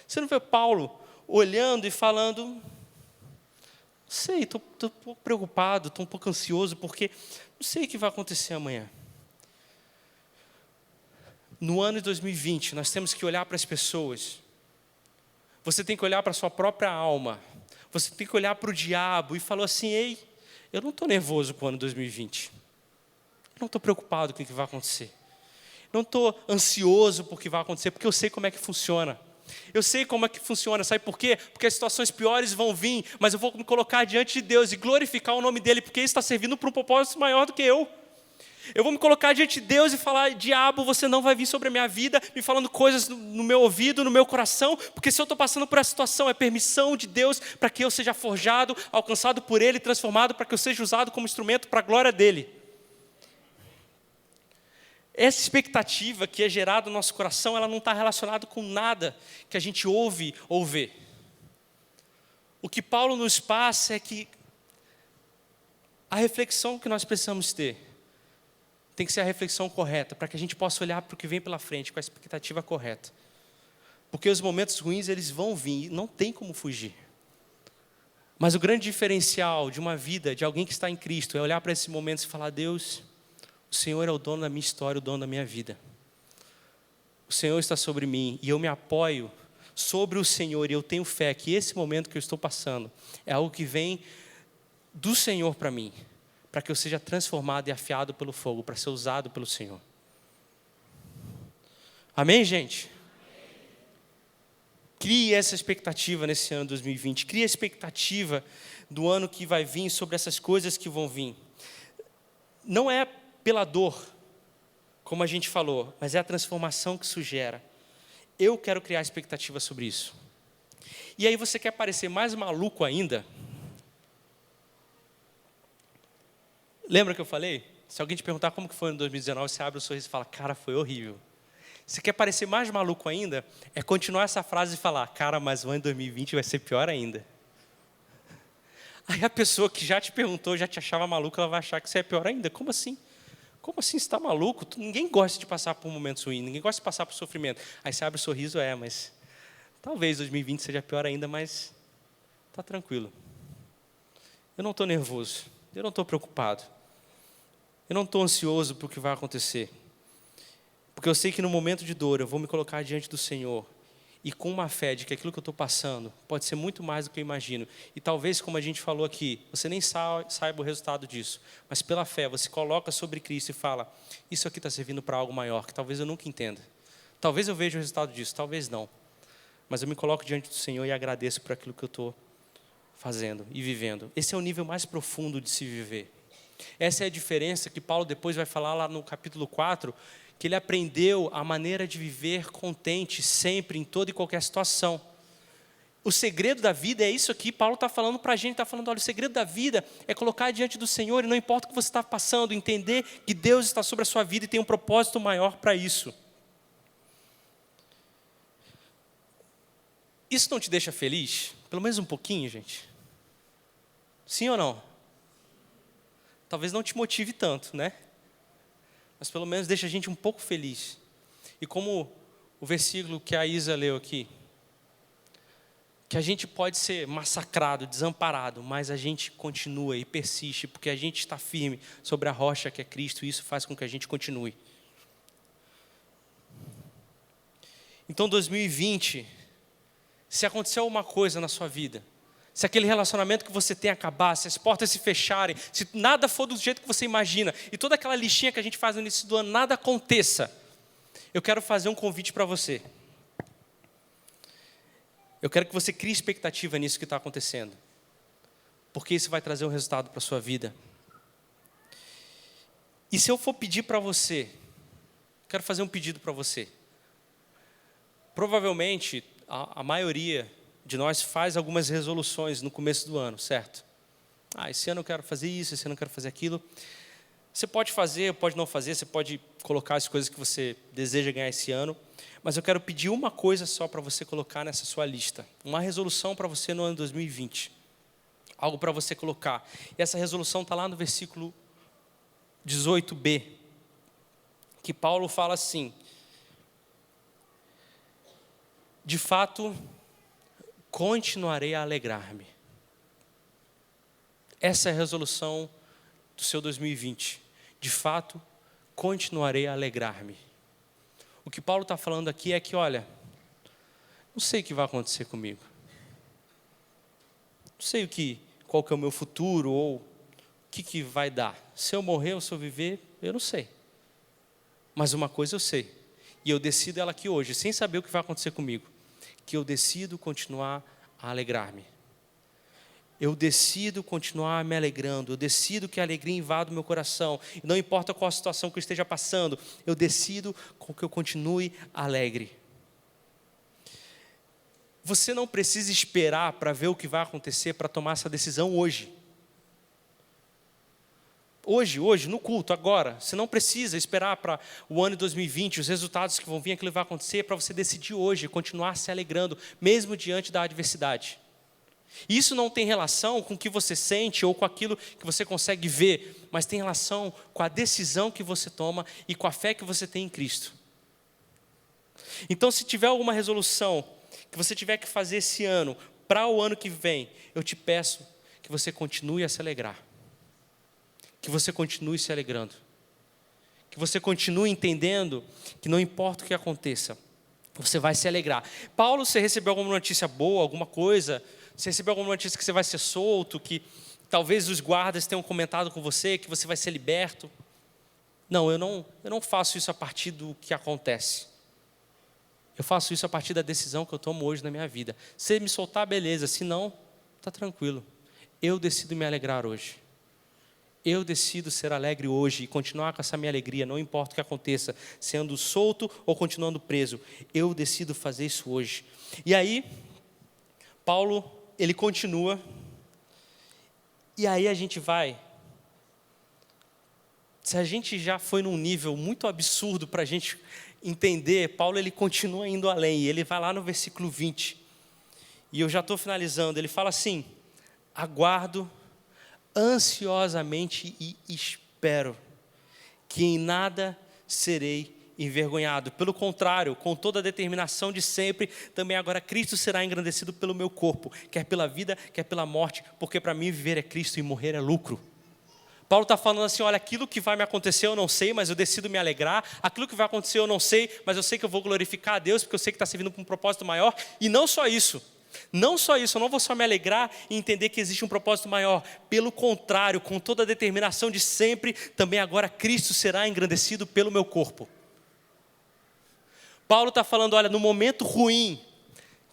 Você não vê Paulo olhando e falando: não sei, estou um pouco preocupado, estou um pouco ansioso, porque não sei o que vai acontecer amanhã. No ano de 2020, nós temos que olhar para as pessoas. Você tem que olhar para a sua própria alma. Você tem que olhar para o diabo e falar assim: ei, eu não estou nervoso com o ano 2020. Eu não estou preocupado com o que vai acontecer. Não estou ansioso por o que vai acontecer, porque eu sei como é que funciona. Eu sei como é que funciona, sabe por quê? Porque as situações piores vão vir, mas eu vou me colocar diante de Deus e glorificar o nome dEle, porque isso está servindo para um propósito maior do que eu. Eu vou me colocar diante de Deus e falar: diabo, você não vai vir sobre a minha vida, me falando coisas no meu ouvido, no meu coração, porque se eu estou passando por essa situação, é permissão de Deus para que eu seja forjado, alcançado por Ele, transformado, para que eu seja usado como instrumento para a glória dEle. Essa expectativa que é gerada no nosso coração, ela não está relacionada com nada que a gente ouve ou vê. O que Paulo nos passa é que a reflexão que nós precisamos ter tem que ser a reflexão correta, para que a gente possa olhar para o que vem pela frente com a expectativa correta. Porque os momentos ruins, eles vão vir, não tem como fugir. Mas o grande diferencial de uma vida, de alguém que está em Cristo, é olhar para esses momentos e falar: Deus, o Senhor é o dono da minha história, o dono da minha vida. O Senhor está sobre mim e eu me apoio sobre o Senhor, e eu tenho fé que esse momento que eu estou passando é algo que vem do Senhor para mim, para que eu seja transformado e afiado pelo fogo, para ser usado pelo Senhor. Amém, gente? Crie essa expectativa nesse ano 2020. Crie a expectativa do ano que vai vir sobre essas coisas que vão vir. Não é pela dor, como a gente falou, mas é a transformação que isso gera. Eu quero criar expectativa sobre isso. E aí você quer parecer mais maluco ainda? Lembra que eu falei? Se alguém te perguntar como que foi no 2019, você abre o sorriso e fala: cara, foi horrível. Se quer parecer mais maluco ainda, é continuar essa frase e falar: cara, mas o ano de 2020 vai ser pior ainda. Aí a pessoa que já te perguntou, já te achava maluco, ela vai achar que você é pior ainda. Como assim? Como assim você está maluco? Ninguém gosta de passar por momentos ruins, ninguém gosta de passar por sofrimento. Aí você abre o sorriso, mas talvez 2020 seja pior ainda, mas está tranquilo. Eu não estou nervoso, eu não estou preocupado. Eu não estou ansioso por o que vai acontecer. Porque eu sei que no momento de dor eu vou me colocar diante do Senhor e com uma fé de que aquilo que eu estou passando pode ser muito mais do que eu imagino. E talvez, como a gente falou aqui, você nem saiba o resultado disso, mas pela fé você coloca sobre Cristo e fala: isso aqui está servindo para algo maior, que talvez eu nunca entenda. Talvez eu veja o resultado disso, talvez não. Mas eu me coloco diante do Senhor e agradeço por aquilo que eu estou fazendo e vivendo. Esse é o nível mais profundo de se viver. Essa é a diferença que Paulo depois vai falar lá no capítulo 4, que ele aprendeu a maneira de viver contente sempre, em toda e qualquer situação. O segredo da vida é isso aqui, Paulo está falando para a gente, está falando: olha, o segredo da vida é colocar diante do Senhor, e não importa o que você está passando, entender que Deus está sobre a sua vida e tem um propósito maior para isso. Isso não te deixa feliz? Pelo menos um pouquinho, gente? Sim ou não? Talvez não te motive tanto, né? Mas pelo menos deixa a gente um pouco feliz. E como o versículo que a Isa leu aqui, que a gente pode ser massacrado, desamparado, mas a gente continua e persiste, porque a gente está firme sobre a rocha que é Cristo, e isso faz com que a gente continue. Então 2020, se acontecer alguma coisa na sua vida, se aquele relacionamento que você tem acabar, se as portas se fecharem, se nada for do jeito que você imagina, e toda aquela listinha que a gente faz no início do ano, nada aconteça, eu quero fazer um convite para você. Eu quero que você crie expectativa nisso que está acontecendo, porque isso vai trazer um resultado para a sua vida. E se eu for pedir para você, quero fazer um pedido para você. Provavelmente, a maioria de nós faz algumas resoluções no começo do ano, certo? Esse ano eu quero fazer isso, esse ano eu quero fazer aquilo. Você pode fazer, pode não fazer, você pode colocar as coisas que você deseja ganhar esse ano, mas eu quero pedir uma coisa só para você colocar nessa sua lista. Uma resolução para você no ano 2020. Algo para você colocar. E essa resolução está lá no versículo 18b, que Paulo fala assim: de fato, continuarei a alegrar-me. Essa é a resolução do seu 2020. De fato, continuarei a alegrar-me. O que Paulo está falando aqui é que, olha, não sei o que vai acontecer comigo. Não sei qual que é o meu futuro ou o que vai dar. Se eu morrer ou se eu viver, eu não sei. Mas uma coisa eu sei, e eu decido ela aqui hoje, sem saber o que vai acontecer comigo, que eu decido continuar a alegrar-me. Eu decido continuar me alegrando, eu decido que a alegria invada o meu coração, e não importa qual a situação que eu esteja passando, eu decido que eu continue alegre. Você não precisa esperar para ver o que vai acontecer para tomar essa decisão hoje. Hoje, no culto, agora. Você não precisa esperar para o ano de 2020, os resultados que vão vir, aquilo que vai acontecer, para você decidir hoje, continuar se alegrando, mesmo diante da adversidade. Isso não tem relação com o que você sente ou com aquilo que você consegue ver, mas tem relação com a decisão que você toma e com a fé que você tem em Cristo. Então, se tiver alguma resolução que você tiver que fazer esse ano, para o ano que vem, eu te peço que você continue a se alegrar. Que você continue se alegrando. Que você continue entendendo que não importa o que aconteça, você vai se alegrar. Paulo, você recebeu alguma notícia boa, alguma coisa? Você recebeu alguma notícia que você vai ser solto, que talvez os guardas tenham comentado com você, que você vai ser liberto? Não, eu não faço isso a partir do que acontece. Eu faço isso a partir da decisão que eu tomo hoje na minha vida. Se me soltar, beleza. Se não, está tranquilo. Eu decido me alegrar hoje. Eu decido ser alegre hoje e continuar com essa minha alegria, não importa o que aconteça, sendo solto ou continuando preso. Eu decido fazer isso hoje. E aí, Paulo, ele continua. E aí a gente vai. Se a gente já foi num nível muito absurdo para a gente entender, Paulo ele continua indo além. E ele vai lá no versículo 20. E eu já estou finalizando. Ele fala assim: aguardo ansiosamente e espero que em nada serei envergonhado. Pelo contrário, com toda a determinação de sempre, também agora Cristo será engrandecido pelo meu corpo, quer pela vida, quer pela morte, porque para mim viver é Cristo e morrer é lucro. Paulo está falando assim: olha, aquilo que vai me acontecer eu não sei, mas eu decido me alegrar. Aquilo que vai acontecer eu não sei, mas eu sei que eu vou glorificar a Deus, porque eu sei que está servindo para um propósito maior. E não só isso, eu não vou só me alegrar e entender que existe um propósito maior. Pelo contrário, com toda a determinação de sempre, também agora Cristo será engrandecido pelo meu corpo. Paulo está falando: olha, no momento ruim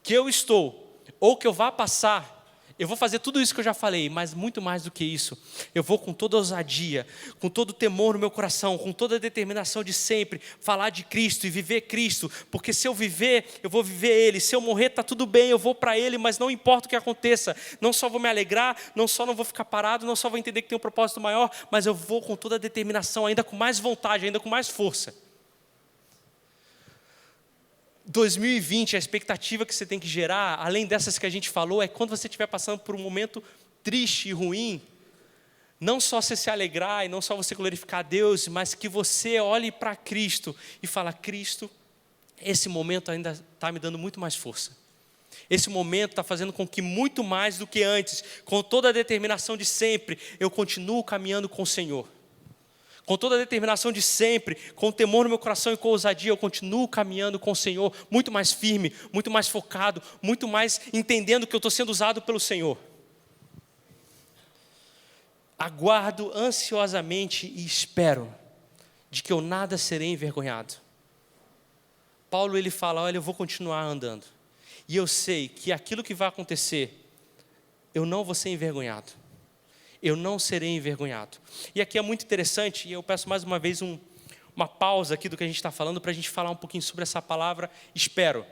que eu estou, ou que eu vá passar, eu vou fazer tudo isso que eu já falei, mas muito mais do que isso. Eu vou com toda a ousadia, com todo o temor no meu coração, com toda a determinação de sempre, falar de Cristo e viver Cristo, porque se eu viver, eu vou viver Ele. Se eu morrer, está tudo bem, eu vou para Ele, mas não importa o que aconteça. Não só vou me alegrar, não vou ficar parado, não só vou entender que tem um propósito maior, mas eu vou com toda a determinação, ainda com mais vontade, ainda com mais força. 2020, a expectativa que você tem que gerar, além dessas que a gente falou, é quando você estiver passando por um momento triste e ruim, não só você se alegrar e não só você glorificar a Deus, mas que você olhe para Cristo e fala: Cristo, esse momento ainda está me dando muito mais força. Esse momento está fazendo com que muito mais do que antes, com toda a determinação de sempre, eu continuo caminhando com o Senhor. Com toda a determinação de sempre, com o temor no meu coração e com ousadia, eu continuo caminhando com o Senhor, muito mais firme, muito mais focado, muito mais entendendo que eu estou sendo usado pelo Senhor. Aguardo ansiosamente e espero de que eu nada serei envergonhado. Paulo, ele fala: olha, eu vou continuar andando. E eu sei que aquilo que vai acontecer, eu não vou ser envergonhado. Eu não serei envergonhado. E aqui é muito interessante, e eu peço mais uma vez uma pausa aqui do que a gente está falando, para a gente falar um pouquinho sobre essa palavra espero.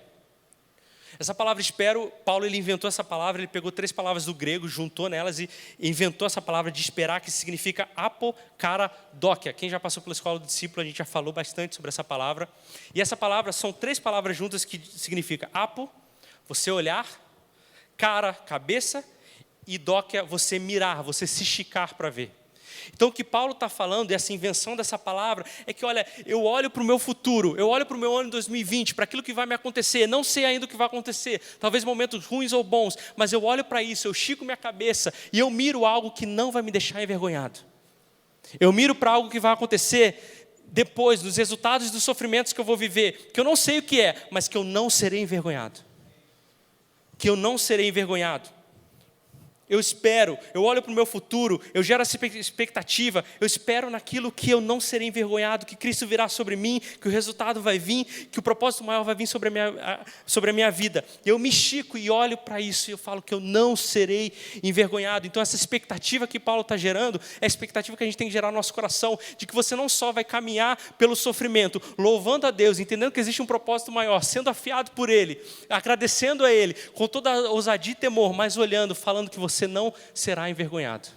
Essa palavra espero, Paulo ele inventou essa palavra, ele pegou 3 palavras do grego, juntou nelas e inventou essa palavra de esperar, que significa apokaradokia. Quem já passou pela escola do discípulo, a gente já falou bastante sobre essa palavra. E essa palavra, são 3 palavras juntas que significa apo, você olhar, cara, cabeça, e dokia, você mirar, você se esticar para ver. Então o que Paulo está falando, e essa invenção dessa palavra, é que olha, eu olho para o meu futuro, eu olho para o meu ano de 2020, para aquilo que vai me acontecer, não sei ainda o que vai acontecer, talvez momentos ruins ou bons, mas eu olho para isso, eu estico minha cabeça e eu miro algo que não vai me deixar envergonhado. Eu miro para algo que vai acontecer depois, dos resultados dos sofrimentos que eu vou viver, que eu não sei o que é, mas que eu não serei envergonhado. Que eu não serei envergonhado. Eu espero, eu olho para o meu futuro, eu gero essa expectativa, eu espero naquilo que eu não serei envergonhado, que Cristo virá sobre mim, que o resultado vai vir, que o propósito maior vai vir sobre a minha vida. Eu me estico e olho para isso e eu falo que eu não serei envergonhado. Então essa expectativa que Paulo está gerando, é a expectativa que a gente tem que gerar no nosso coração, de que você não só vai caminhar pelo sofrimento, louvando a Deus, entendendo que existe um propósito maior, sendo afiado por Ele, agradecendo a Ele, com toda a ousadia e temor, mas olhando, falando que você não será envergonhado.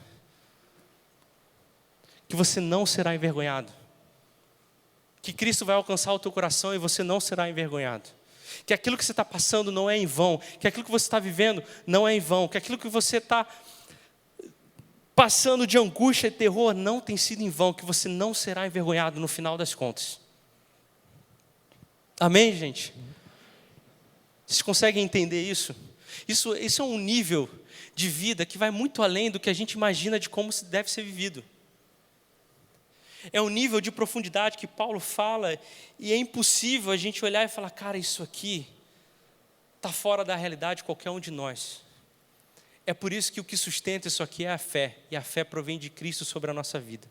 Que você não será envergonhado. Que Cristo vai alcançar o teu coração e você não será envergonhado. Que aquilo que você está passando não é em vão. Que aquilo que você está vivendo não é em vão. Que aquilo que você está passando de angústia e terror não tem sido em vão. Que você não será envergonhado no final das contas. Amém, gente? Vocês conseguem entender isso? Isso é um nível de vida que vai muito além do que a gente imagina de como deve ser vivido. É um nível de profundidade que Paulo fala e é impossível a gente olhar e falar: cara, isso aqui está fora da realidade de qualquer um de nós. É por isso que o que sustenta isso aqui é a fé, e a fé provém de Cristo sobre a nossa vida.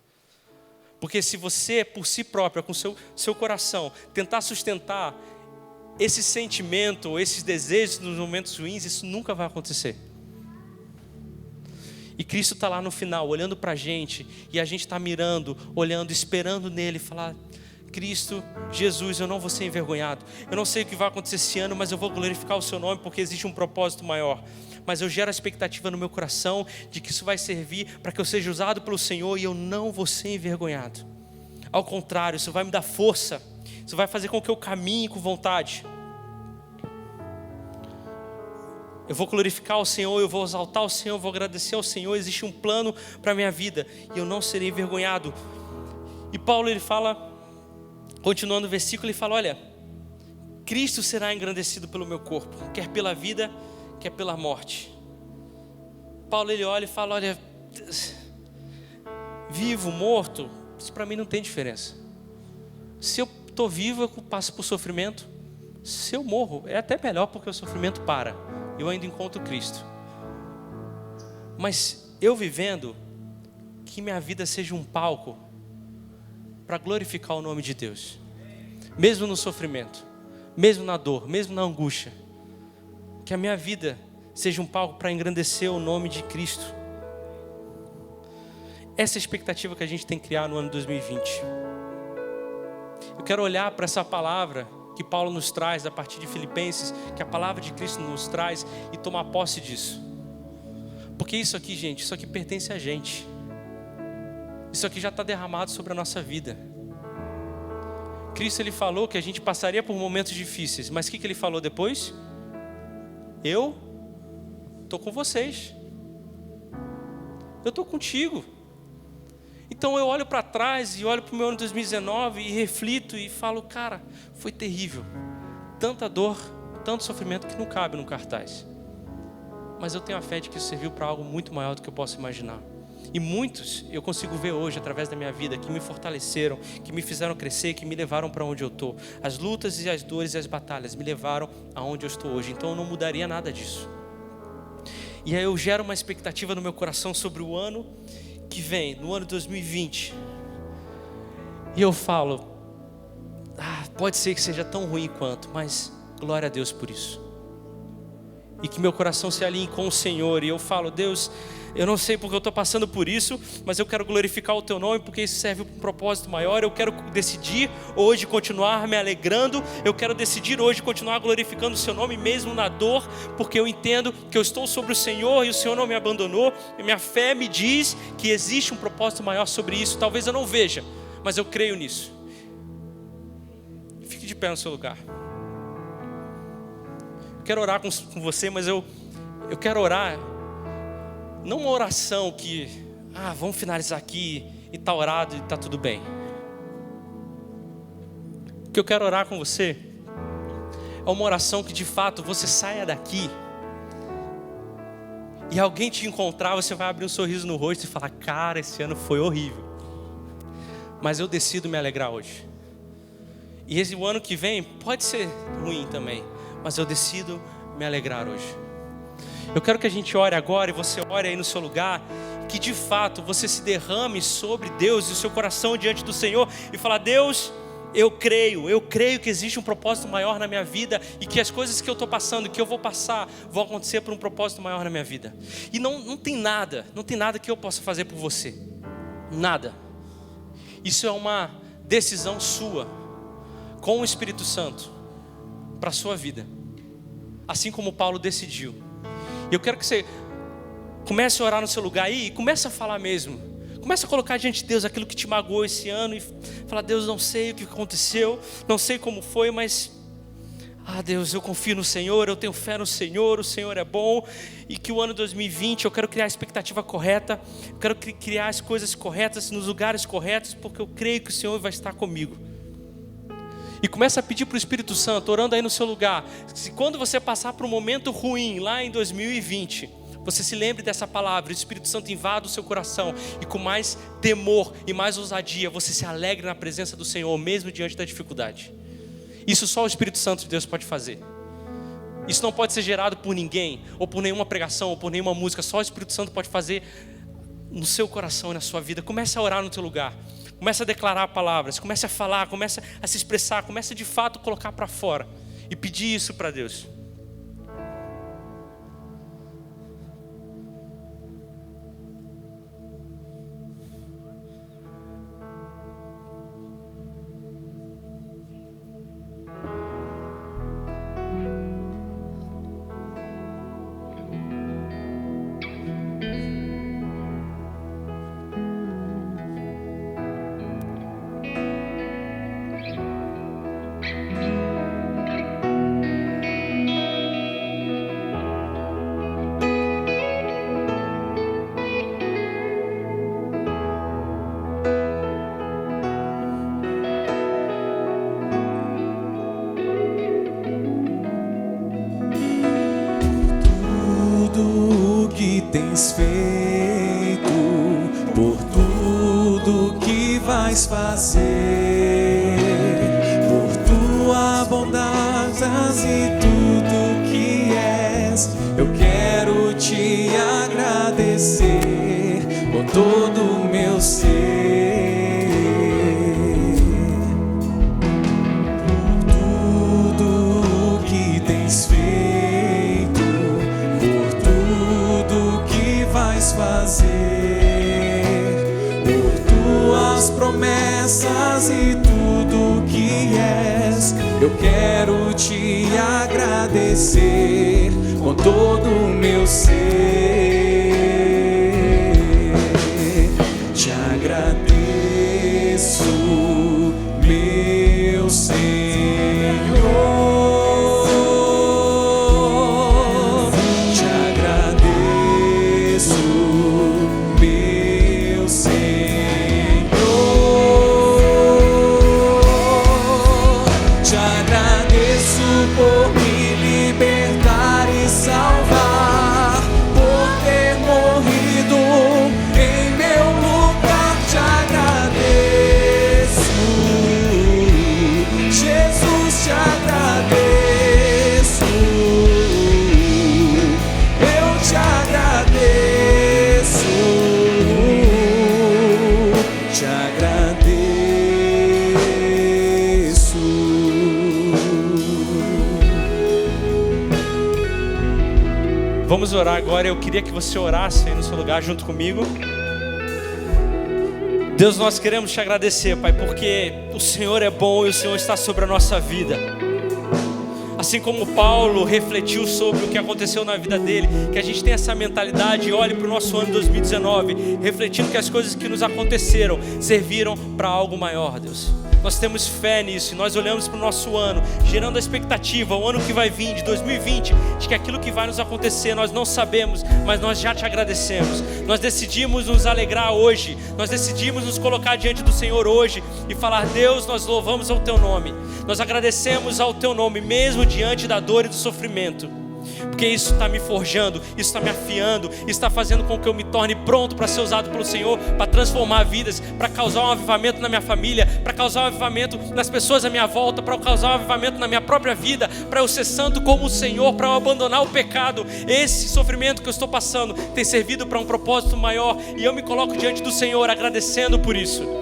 Porque se você, por si própria, com seu coração, tentar sustentar esse sentimento, esses desejos nos momentos ruins, isso nunca vai acontecer. E Cristo está lá no final, olhando para a gente, e a gente está mirando, olhando, esperando nele, falar: Cristo, Jesus, eu não vou ser envergonhado. Eu não sei o que vai acontecer esse ano, mas eu vou glorificar o seu nome, porque existe um propósito maior. Mas eu gero a expectativa no meu coração, de que isso vai servir para que eu seja usado pelo Senhor, e eu não vou ser envergonhado. Ao contrário, isso vai me dar força, isso vai fazer com que eu caminhe com vontade. Eu vou glorificar o Senhor, eu vou exaltar o Senhor, eu vou agradecer ao Senhor. Existe um plano para a minha vida e eu não serei envergonhado. E Paulo, ele fala, continuando o versículo, ele fala: olha, Cristo será engrandecido pelo meu corpo, quer pela vida, quer pela morte. Paulo, ele olha e fala: olha, vivo, morto, isso para mim não tem diferença. Se eu estou vivo, eu passo por sofrimento. Se eu morro, é até melhor, porque o sofrimento para. Eu ainda encontro Cristo. Mas eu vivendo, que minha vida seja um palco para glorificar o nome de Deus. Mesmo no sofrimento, mesmo na dor, mesmo na angústia. Que a minha vida seja um palco para engrandecer o nome de Cristo. Essa é a expectativa que a gente tem que criar no ano 2020. Eu quero olhar para essa palavra que Paulo nos traz a partir de Filipenses, que a palavra de Cristo nos traz, e tomar posse disso. Porque isso aqui, gente, isso aqui pertence a gente. Isso aqui já está derramado sobre a nossa vida. Cristo, ele falou que a gente passaria por momentos difíceis, mas o que ele falou depois? Eu estou com vocês. Eu estou contigo. Então eu olho para trás e olho para o meu ano 2019 e reflito e falo, cara, foi terrível. Tanta dor, tanto sofrimento que não cabe num cartaz. Mas eu tenho a fé de que isso serviu para algo muito maior do que eu posso imaginar. E muitos eu consigo ver hoje através da minha vida que me fortaleceram, que me fizeram crescer, que me levaram para onde eu estou. As lutas e as dores e as batalhas me levaram aonde eu estou hoje. Então eu não mudaria nada disso. E aí eu gero uma expectativa no meu coração sobre o ano que vem, no ano 2020. E eu falo, pode ser que seja tão ruim quanto, mas glória a Deus por isso. E que meu coração se alinhe com o Senhor. E eu falo, Deus, eu não sei porque eu estou passando por isso, mas eu quero glorificar o Teu nome, porque isso serve para um propósito maior. Eu quero decidir hoje continuar me alegrando. Eu quero decidir hoje continuar glorificando o Seu nome, mesmo na dor, porque eu entendo que eu estou sobre o Senhor e o Senhor não me abandonou. E minha fé me diz que existe um propósito maior sobre isso. Talvez eu não veja, mas eu creio nisso. Fique de pé no seu lugar. Eu quero orar com você, mas eu quero orar, não uma oração que, vamos finalizar aqui e tá orado e tá tudo bem. O que eu quero orar com você é uma oração que de fato você saia daqui e alguém te encontrar, você vai abrir um sorriso no rosto e falar, cara, esse ano foi horrível, mas eu decido me alegrar hoje. E esse ano que vem pode ser ruim também, mas eu decido me alegrar hoje. Eu quero que a gente ore agora, e você ore aí no seu lugar, que de fato você se derrame sobre Deus e o seu coração diante do Senhor e falar, Deus, eu creio que existe um propósito maior na minha vida e que as coisas que eu estou passando, que eu vou passar, vão acontecer por um propósito maior na minha vida. E não tem nada que eu possa fazer por você. Nada. Isso é uma decisão sua, com o Espírito Santo, para a sua vida, assim como Paulo decidiu. E eu quero que você comece a orar no seu lugar aí e comece a falar mesmo. Comece a colocar diante de Deus aquilo que te magoou esse ano e falar, Deus, não sei o que aconteceu, não sei como foi, mas Deus, eu confio no Senhor, eu tenho fé no Senhor, o Senhor é bom. E que o ano 2020 eu quero criar a expectativa correta, eu quero criar as coisas corretas nos lugares corretos, porque eu creio que o Senhor vai estar comigo. E começa a pedir para o Espírito Santo, orando aí no seu lugar. Se quando você passar por um momento ruim lá em 2020, você se lembre dessa palavra, o Espírito Santo invada o seu coração e com mais temor e mais ousadia, você se alegre na presença do Senhor, mesmo diante da dificuldade. Isso só o Espírito Santo de Deus pode fazer. Isso não pode ser gerado por ninguém, ou por nenhuma pregação, ou por nenhuma música. Só o Espírito Santo pode fazer no seu coração e na sua vida. Comece a orar no teu lugar. Comece a declarar palavras, comece a falar, comece a se expressar, comece de fato a colocar para fora e pedir isso para Deus. Tens feito, por tudo que vais fazer, por tua bondade e tudo que és, eu quero te agradecer com todo o meu ser. Por tudo que tens feito, vais fazer, por tuas promessas e tudo que és, eu quero te agradecer com todo o meu ser. Te agradeço, meu vamos orar agora. Eu queria que você orasse aí no seu lugar junto comigo. Deus, nós queremos te agradecer, Pai, porque o Senhor é bom e o Senhor está sobre a nossa vida. Assim como Paulo refletiu sobre o que aconteceu na vida dele, que a gente tenha essa mentalidade e olhe para o nosso ano 2019, refletindo que as coisas que nos aconteceram serviram para algo maior, Deus. Nós temos fé nisso e nós olhamos para o nosso ano, gerando a expectativa, o ano que vai vir, de 2020, de que aquilo que vai nos acontecer nós não sabemos, mas nós já te agradecemos. Nós decidimos nos alegrar hoje, nós decidimos nos colocar diante do Senhor hoje e falar: Deus, nós louvamos ao teu nome, nós agradecemos ao teu nome, mesmo diante da dor e do sofrimento. Porque isso está me forjando, isso está me afiando, isso está fazendo com que eu me torne pronto para ser usado pelo Senhor, para transformar vidas, para causar um avivamento na minha família, para causar um avivamento nas pessoas à minha volta, para causar um avivamento na minha própria vida, para eu ser santo como o Senhor, para eu abandonar o pecado. Esse sofrimento que eu estou passando tem servido para um propósito maior e eu me coloco diante do Senhor agradecendo por isso.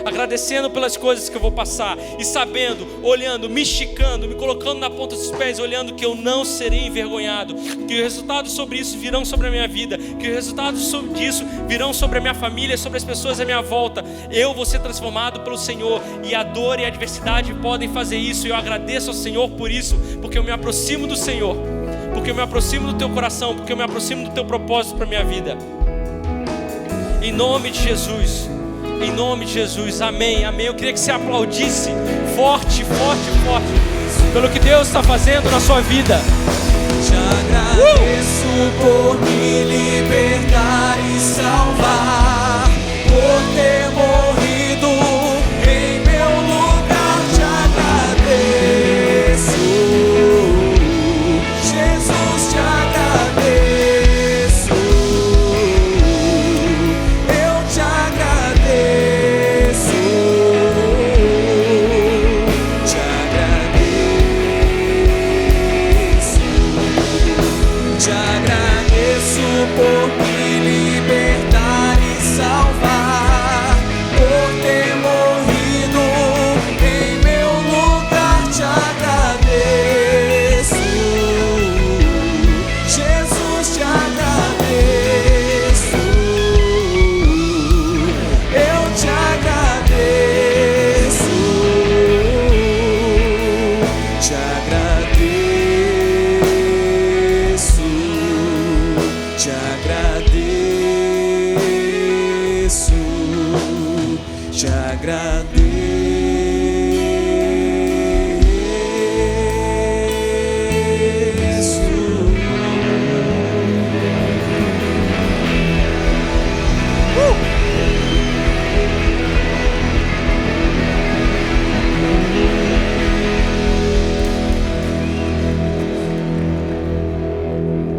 Agradecendo pelas coisas que eu vou passar e sabendo, olhando, me esticando, me colocando na ponta dos pés, olhando que eu não serei envergonhado, que os resultados sobre isso virão sobre a minha vida, que os resultados disso virão sobre a minha família, sobre as pessoas à minha volta. Eu vou ser transformado pelo Senhor e a dor e a adversidade podem fazer isso. E eu agradeço ao Senhor por isso, porque eu me aproximo do Senhor, porque eu me aproximo do teu coração, porque eu me aproximo do teu propósito para a minha vida. Em nome de Jesus. Em nome de Jesus, amém, amém. Eu queria que você aplaudisse forte, forte, forte pelo que Deus está fazendo na sua vida. Te agradeço por me libertar e salvar, por ter morrido em meu lugar. Te agradeço, Jesus, te agradeço. Eu te agradeço, te agradeço, te agradeço por me libertar e salvar, por ter morrido em meu lugar. Te agradeço, Jesus, te agradeço. Eu te agradeço, te agradeço, te agradeço, te agradeço.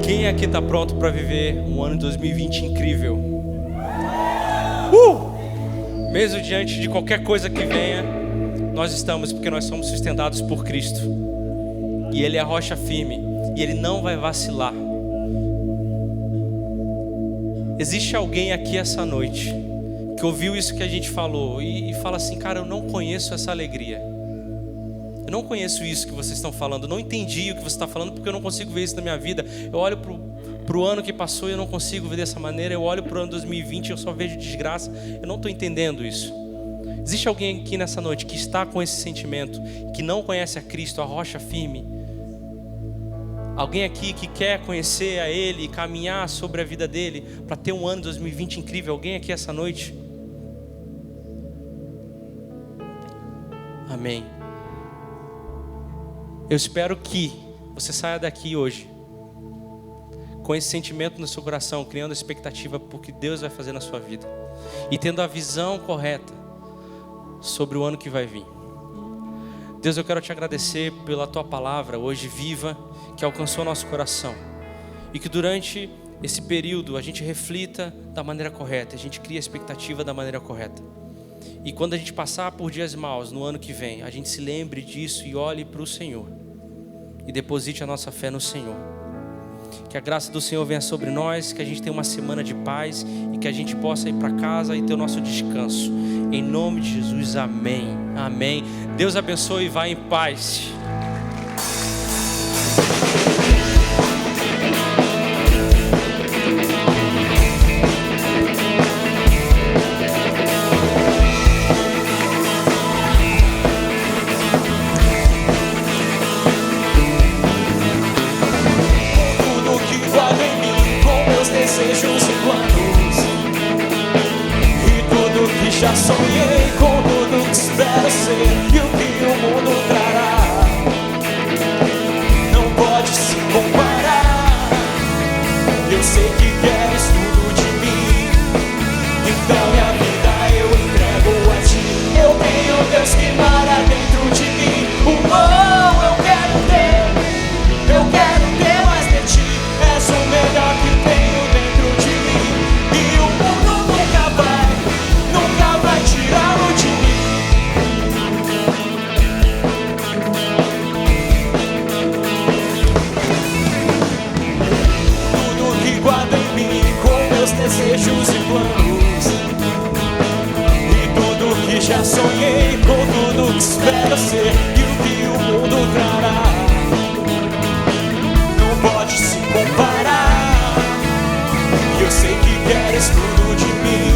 Quem aqui está pronto para viver um ano de 2020 incrível? Mesmo diante de qualquer coisa que venha, nós estamos, porque nós somos sustentados por Cristo. E Ele é a rocha firme, e Ele não vai vacilar. Existe alguém aqui essa noite que ouviu isso que a gente falou e fala assim: cara, eu não conheço essa alegria. Eu não conheço isso que vocês estão falando, eu não entendi o que você está falando, porque eu não consigo ver isso na minha vida. Eu olho para o ano que passou e eu não consigo ver dessa maneira. Eu olho para o ano 2020 e eu só vejo desgraça. Eu não estou entendendo isso. Existe alguém aqui nessa noite que está com esse sentimento, que não conhece a Cristo, a rocha firme? Alguém aqui que quer conhecer a Ele e caminhar sobre a vida dele para ter um ano 2020 incrível? Alguém aqui essa noite? Amém. Eu espero que você saia daqui hoje com esse sentimento no seu coração, criando a expectativa por que Deus vai fazer na sua vida e tendo a visão correta sobre o ano que vai vir. Deus, eu quero te agradecer pela tua palavra hoje viva, que alcançou nosso coração, e que durante esse período a gente reflita da maneira correta, a gente cria a expectativa da maneira correta. E quando a gente passar por dias maus no ano que vem, a gente se lembre disso e olhe para o Senhor e deposite a nossa fé no Senhor. Que a graça do Senhor venha sobre nós, que a gente tenha uma semana de paz e que a gente possa ir para casa e ter o nosso descanso. Em nome de Jesus, amém. Amém. Deus abençoe e vá em paz. já sonhei, com tudo que espero ser e o que o mundo trará. Não pode se comparar. Eu sei que queres tudo de mim, então minha vida eu entrego a ti. Eu tenho Deus que mora dentro de mim. Eu quero ter mais de ti. És o melhor que tenho dentro de mim, e o mundo nunca vai tirá-lo de mim. Tudo que guardo em mim, com meus desejos e planos, e tudo que já sonhei, com tudo que espero ser e o que o mundo trará. Não pode se comparar. Eu sei que queres tudo de mim,